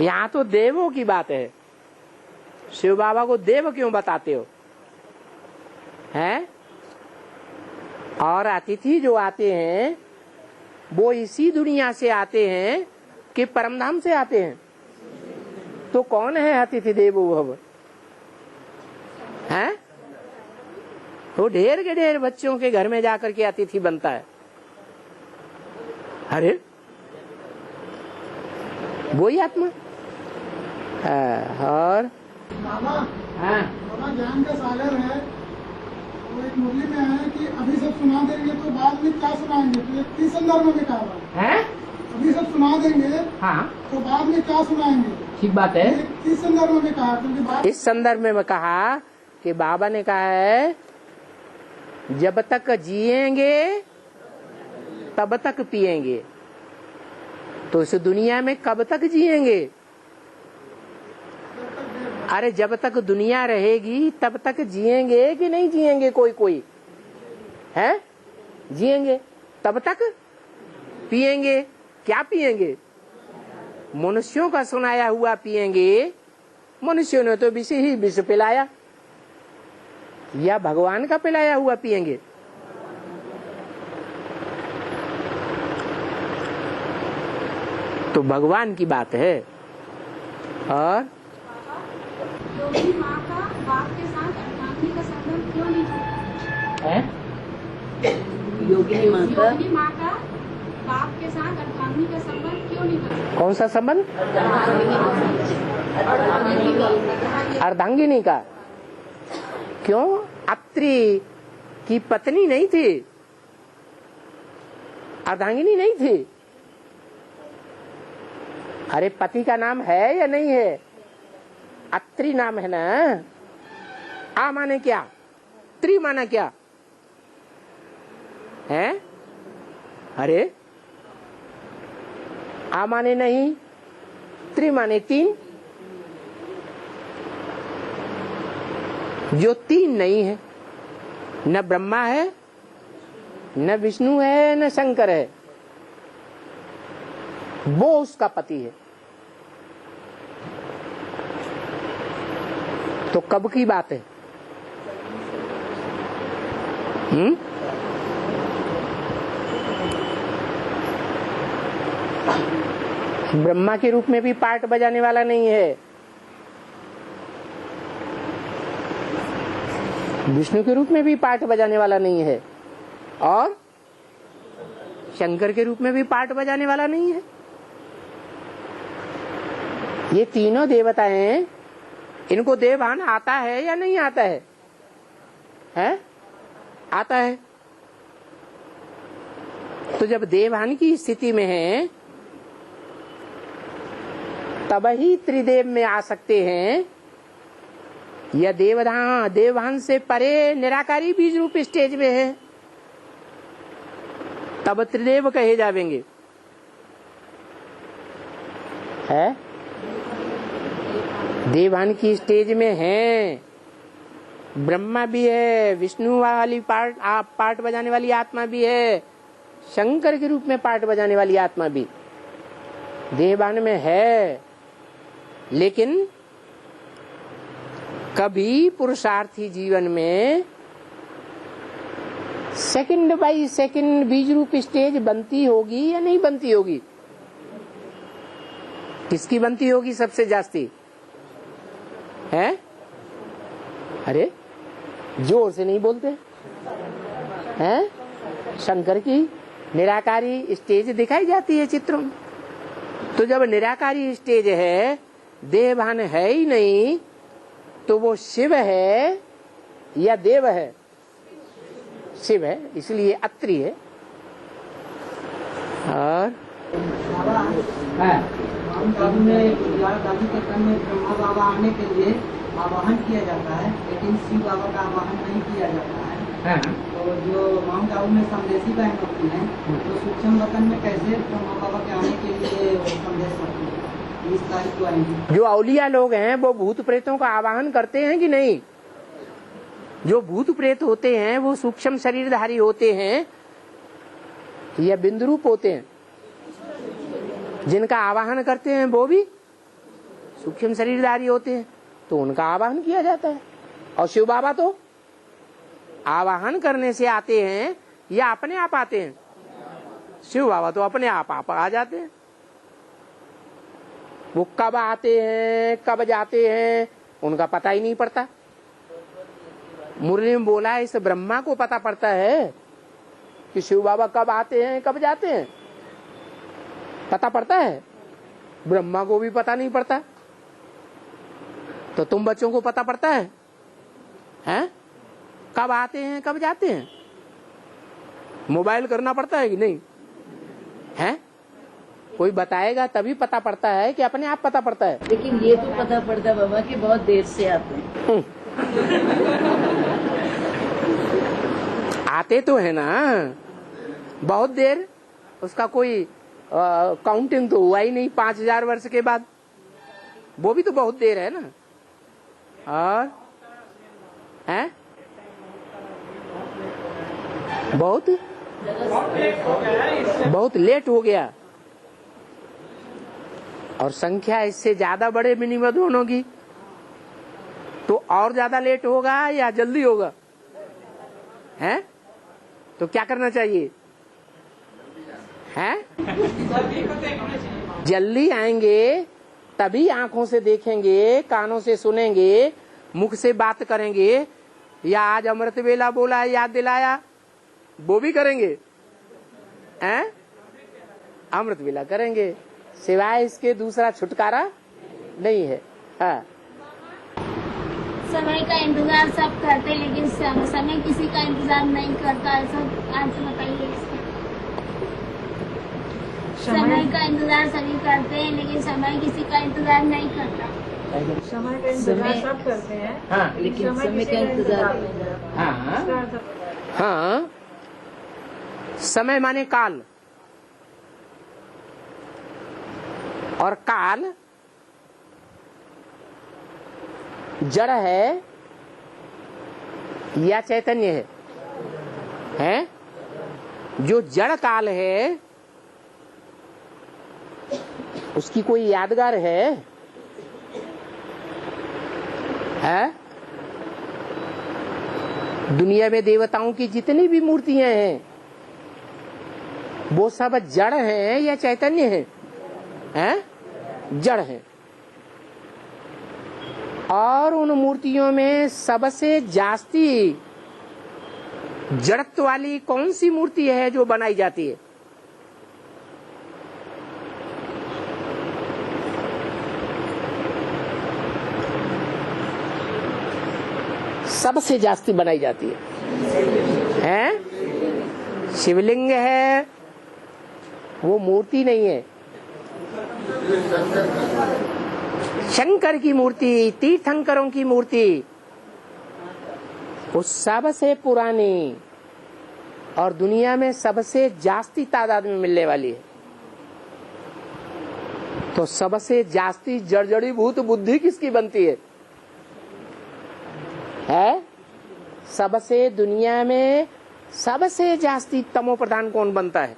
यहाँ तो देवों की बात है। शिव बाबा को देव क्यों बताते हो? हैं? और अतिथि जो आते हैं वो इसी दुनिया से आते हैं कि परमधाम से आते हैं? तो कौन है अतिथि देवो भव? हैं? वो ढेर के ढेर बच्चों के घर में जाकर के अतिथि बनता है। अरे वही आत्मा। और बाबा ज्ञान का सागर है। वो एक मुरली में है कि अभी सब सुना देंगे तो बाद में क्या सुनाएंगे? तो किस संदर्भ में कहा है? अभी सब सुना देंगे हाँ, तो बाद में क्या सुनाएंगे? ठीक बात है। किस संदर्भ में कहा? क्योंकि इस संदर्भ में कहा कि बाबा ने कहा है जब तक जिएंगे तब तक पिएंगे। तो इस दुनिया में कब तक जिएंगे? अरे जब तक दुनिया रहेगी तब तक जिएंगे कि नहीं जिएंगे? कोई कोई है जिएंगे। तब तक पिएंगे। क्या पिएंगे? मनुष्यों का सुनाया हुआ पिएंगे। मनुष्यों ने तो विष ही विष पिलाया, या भगवान का पिलाया हुआ पिएंगे? तो भगवान की बात है। और योगी माँ का बाप के साथ अर्धांगिनी का संबंध क्यों नहीं टूटा? योगिनी माँ का बाप के साथ अर्धांगिनी का संबंध क्यों नहीं टूटा? कौन सा संबंध? अर्धांगिनी का। क्यों? अत्रि की पत्नी नहीं थी, अर्धांगिनी नहीं थी। अरे पति का नाम है या नहीं है? अत्रि नाम है ना। आ माने क्या? त्रि माना क्या है? अरे आ माने नहीं, त्रि माने तीन। जो तीन नहीं है, न ब्रह्मा है, न विष्णु है, न शंकर है, वो उसका पति है। तो कब की बात है? ब्रह्मा के रूप में भी पार्ट बजाने वाला नहीं है, विष्णु के रूप में भी पार्ट बजाने वाला नहीं है, और शंकर के रूप में भी पार्ट बजाने वाला नहीं है। ये तीनों देवताएं, इनको देवभान आता है या नहीं आता है? हैं? आता है। तो जब देवभान की स्थिति में है तब ही त्रिदेव में आ सकते हैं, या देवभान से परे निराकारी बीज रूप स्टेज में है तब त्रिदेव कहे जावेंगे। है? देवभान की स्टेज में है, ब्रह्मा भी है, विष्णु वाली पार्ट बजाने वाली आत्मा भी है, शंकर के रूप में पार्ट बजाने वाली आत्मा भी देवभान में है। लेकिन कभी पुरुषार्थी जीवन में सेकंड बाय सेकंड बीज रूप स्टेज बनती होगी या नहीं बनती होगी? किसकी बनती होगी सबसे जास्ती? है? अरे जोर से नहीं बोलते हैं? शंकर की निराकारी स्टेज दिखाई जाती है चित्रों में। तो जब निराकारी स्टेज है, देवभान है ही नहीं, तो वो शिव है या देव है? शिव है, इसलिए अत्रि है। और माउंट आबू में दादी के क्रम में ब्रह्मा बाबा आने के लिए आवाहन किया जाता है, लेकिन शिव बाबा का आवाहन नहीं किया जाता है। तो जो माउंट आबू में संदेशी बहन होती है, तो सूक्ष्म वतन में कैसे ब्रह्मा बाबा के आने के लिए संदेश होती है? इस तारीख को आएंगे। जो औलिया लोग हैं वो भूत प्रेतों का आवाहन करते हैं कि नहीं? जो भूत प्रेत होते हैं वो सूक्ष्म शरीरधारी होते हैं या बिंदु रूप होते हैं? जिनका आवाहन करते हैं वो भी सूक्ष्म शरीरधारी होते हैं, तो उनका आवाहन किया जाता है। और शिव बाबा तो आवाहन करने से आते हैं या अपने आप आते हैं? शिव बाबा तो अपने आप आ जाते हैं। वो कब आते हैं कब जाते हैं उनका पता ही नहीं पड़ता। मुरली में बोला इस ब्रह्मा को पता पड़ता है कि शिव बाबा कब आते हैं कब जाते हैं, पता पड़ता है। ब्रह्मा को भी पता नहीं पड़ता, तो तुम बच्चों को पता पड़ता है? हैं? कब आते हैं कब जाते हैं? मोबाइल करना पड़ता है कि नहीं? हैं? कोई बताएगा तभी पता पड़ता है कि अपने आप पता पड़ता है? लेकिन ये तो पता पड़ता बाबा कि बहुत देर से आते हैं। आते तो है ना, बहुत देर, उसका कोई काउंटिंग तो हुआ ही नहीं 5000 वर्ष के बाद, वो भी तो बहुत देर है ना। और हैं बहुत लेट हो गया, और संख्या इससे ज्यादा बढ़े मिनिमम दोनों की तो और ज्यादा लेट होगा या जल्दी होगा? हैं? तो क्या करना चाहिए? हैं? जल्दी आएंगे तभी आंखों से देखेंगे, कानों से सुनेंगे, मुख से बात करेंगे, या आज अमृत वेला बोला याद दिलाया वो भी करेंगे, हैं? अमृत वेला करेंगे, सिवाय इसके दूसरा छुटकारा नहीं है। हाँ। समय का इंतजार सब करते लेकिन समय किसी का इंतजार नहीं करता, ऐसा आज बताइए इसका। समय का इंतजार सभी करते हैं लेकिन समय किसी का इंतजार नहीं करता। समय का इंतजार सब करते हैं। हाँ, लेकिन समय का इंतजार। हाँ, समय माने काल, और काल जड़ है या चैतन्य है? हैं? जो जड़ काल है उसकी कोई यादगार है? दुनिया में देवताओं की जितनी भी मूर्तियां हैं वो सब जड़ हैं या चैतन्य हैं? जड़ हैं। और उन मूर्तियों में सबसे जास्ती जड़त्व वाली कौन सी मूर्ति है जो बनाई जाती है? सबसे जास्ती बनाई जाती है? शिवलिंग है, वो मूर्ति नहीं है। शंकर की मूर्ति, तीर्थंकरों की मूर्ति, वो सबसे पुरानी और दुनिया में सबसे जास्ती तादाद में मिलने वाली है। तो सबसे जास्ती जड़जड़ीभूत बुद्धि किसकी बनती है? सबसे दुनिया में सबसे जास्ती तमो प्रधान कौन बनता है?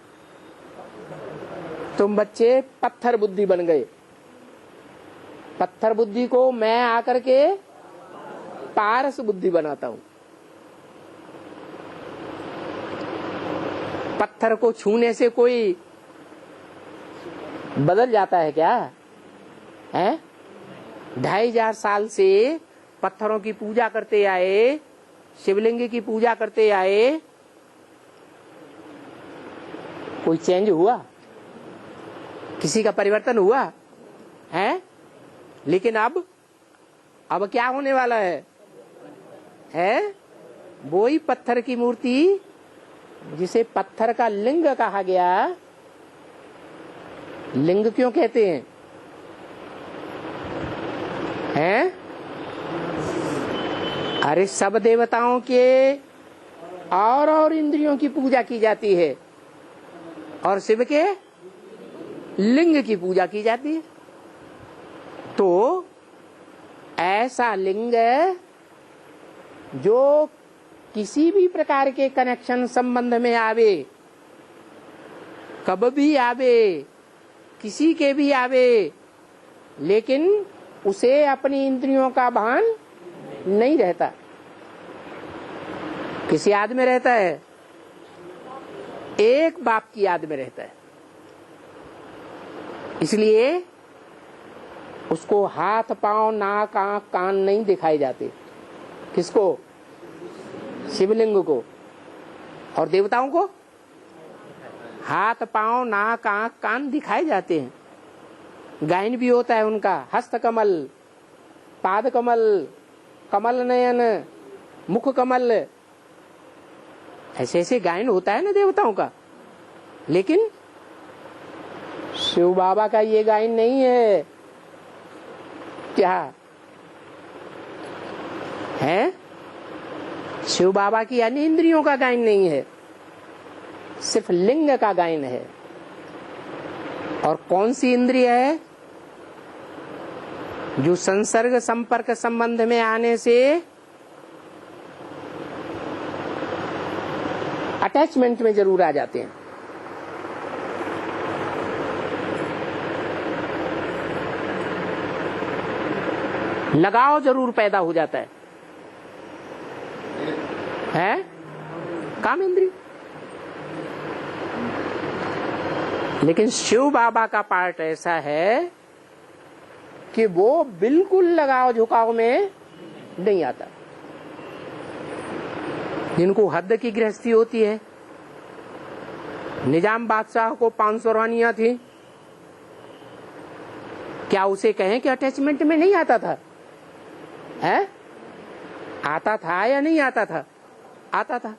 तुम बच्चे पत्थर बुद्धि बन गए। पत्थर बुद्धि को मैं आकर के पारस बुद्धि बनाता हूं। पत्थर को छूने से कोई बदल जाता है क्या? 2500 साल से पत्थरों की पूजा करते आए, शिवलिंग की पूजा करते आए, कोई चेंज हुआ? किसी का परिवर्तन हुआ है? लेकिन अब क्या होने वाला है? वो ही पत्थर की मूर्ति जिसे पत्थर का लिंग कहा गया। लिंग क्यों कहते हैं? अरे सब देवताओं के और इंद्रियों की पूजा की जाती है और शिव के लिंग की पूजा की जाती है। तो ऐसा लिंग जो किसी भी प्रकार के कनेक्शन संबंध में आवे, कब भी आवे, किसी के भी आवे, लेकिन उसे अपनी इंद्रियों का भान नहीं रहता। किसी याद में रहता है? एक बाप की याद में रहता है। इसलिए उसको हाथ पांव नाक आंख कान नहीं दिखाए जाते। किसको? शिवलिंग को। और देवताओं को हाथ पांव नाक आंख कान दिखाए जाते हैं। गायन भी होता है उनका, हस्त कमल, पाद कमल, कमल नयन, मुख कमल, ऐसे ऐसे गायन होता है ना देवताओं का। लेकिन शिव बाबा का ये गायन नहीं है। क्या है? शिव बाबा की अन्य इंद्रियों का गायन नहीं है, सिर्फ लिंग का गायन है। और कौन सी इंद्रिय है? जो संसर्ग संपर्क संबंध में आने से अटैचमेंट में जरूर आ जाते हैं। लगाव जरूर पैदा हो जाता है काम इंद्रिय। लेकिन शिव बाबा का पार्ट ऐसा है कि वो बिल्कुल लगाव झुकाव में नहीं आता। जिनको हद की गृहस्थी होती है, निजाम बादशाह को 500 रानियां थी, क्या उसे कहें कि अटैचमेंट में नहीं आता था? है? आता था या नहीं आता था? आता था।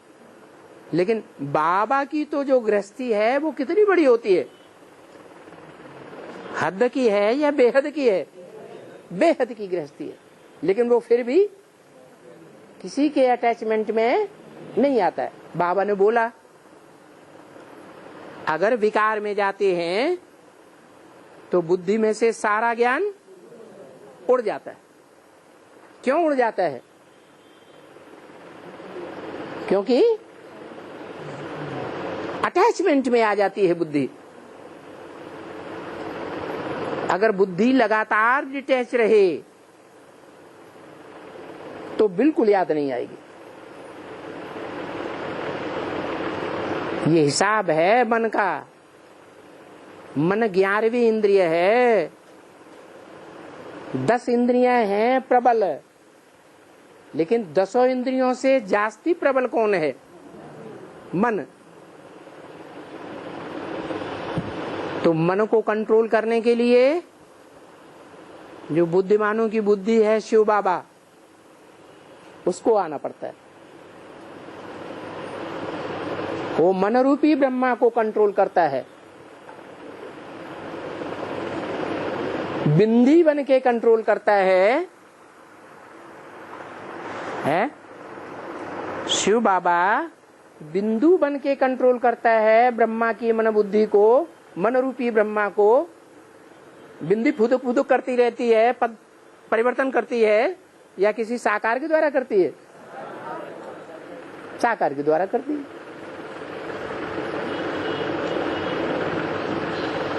लेकिन बाबा की तो जो गृहस्थी है वो कितनी बड़ी होती है? हद की है या बेहद की है? बेहद की गृहस्थी है। लेकिन वो फिर भी किसी के अटैचमेंट में नहीं आता है। बाबा ने बोला अगर विकार में जाते हैं तो बुद्धि में से सारा ज्ञान उड़ जाता है। क्यों उड़ जाता है? क्योंकि अटैचमेंट में आ जाती है बुद्धि। अगर बुद्धि लगातार डिटैच रहे तो बिल्कुल याद नहीं आएगी। ये हिसाब है मन का। मन 11वीं इंद्रिय है। 10 इंद्रियां हैं प्रबल, लेकिन 10 इंद्रियों से जास्ती प्रबल कौन है? मन। तो मन को कंट्रोल करने के लिए जो बुद्धिमानों की बुद्धि है शिव बाबा, उसको आना पड़ता है। वो मन रूपी ब्रह्मा को कंट्रोल करता है। बिंदी बन के कंट्रोल करता है शिव बाबा बिंदु बन के कंट्रोल करता है ब्रह्मा की मन बुद्धि को, मन रूपी ब्रह्मा को। बिंदी फुदुक फुदुक करती रहती है, पद परिवर्तन करती है, या किसी साकार के द्वारा करती है? साकार के द्वारा करती है।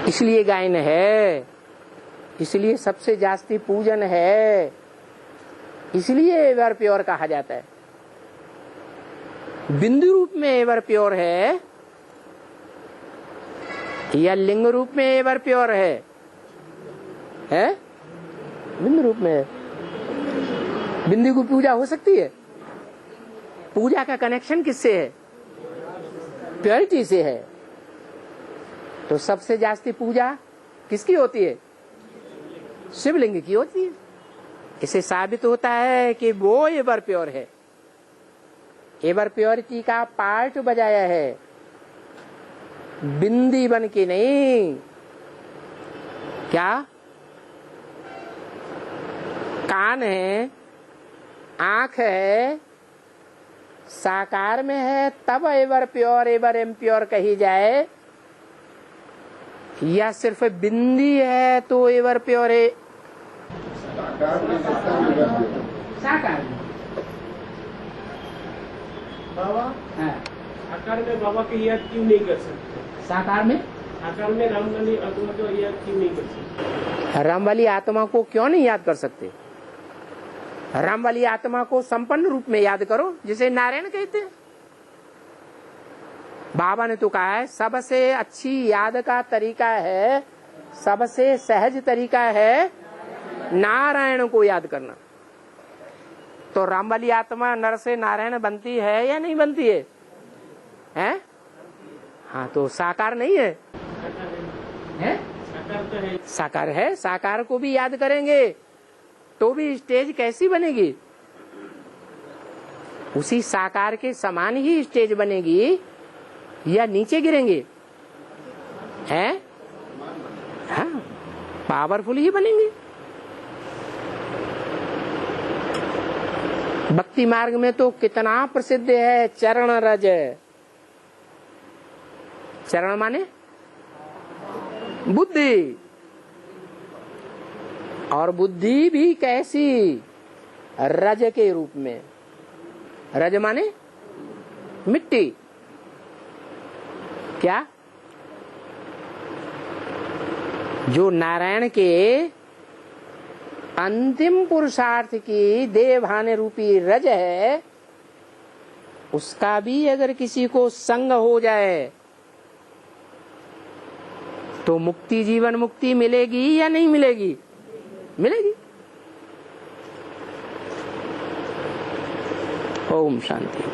इसलिए गायन है, इसलिए सबसे जास्ती पूजन है, इसलिए एवर प्योर कहा जाता है। बिंदु रूप में एवर प्योर है या लिंग रूप में एवर प्योर है? बिंदु रूप में है। बिंदु की पूजा हो सकती है? पूजा का कनेक्शन किससे है? प्योरिटी से है। तो सबसे जास्ती पूजा किसकी होती है? शिवलिंग की होती है। इसे साबित होता है कि वो एवर प्योर है। एवर प्योरिटी का पार्ट बजाया है, बिंदी बन के नहीं। क्या? कान है, आंख है, साकार में है तब एवर प्योर एवर इम्प्योर कही जाए, या सिर्फ बिंदी है तो एवर प्योर है? साकार में बाबा साकार में बाबा की याद क्यों नहीं कर सकते? साकार में राम वाली आत्मा को याद क्यों नहीं कर सकते? राम वाली आत्मा को क्यों नहीं याद कर सकते? राम वाली आत्मा को संपन्न रूप में याद करो, जिसे नारायण कहते हैं। बाबा ने तो कहा है सबसे अच्छी याद का तरीका है, सबसे सहज तरीका है नारायण को याद करना। तो राम वाली आत्मा नर से नारायण बनती है या नहीं बनती है? हैं? हाँ, तो साकार नहीं है? हैं? साकार है। साकार को भी याद करेंगे तो भी स्टेज कैसी बनेगी? उसी साकार के समान ही स्टेज बनेगी या नीचे गिरेंगे? हैं? हाँ, पावरफुल ही बनेंगे। भक्ति मार्ग में तो कितना प्रसिद्ध है चरण रज। चरण माने बुद्धि, और बुद्धि भी कैसी? रज के रूप में। रज माने मिट्टी। क्या? जो नारायण के अंतिम पुरुषार्थ की देवभान रूपी रज है, उसका भी अगर किसी को संग हो जाए तो मुक्ति, जीवन मुक्ति मिलेगी या नहीं मिलेगी? मिलेगी। ओम शांति।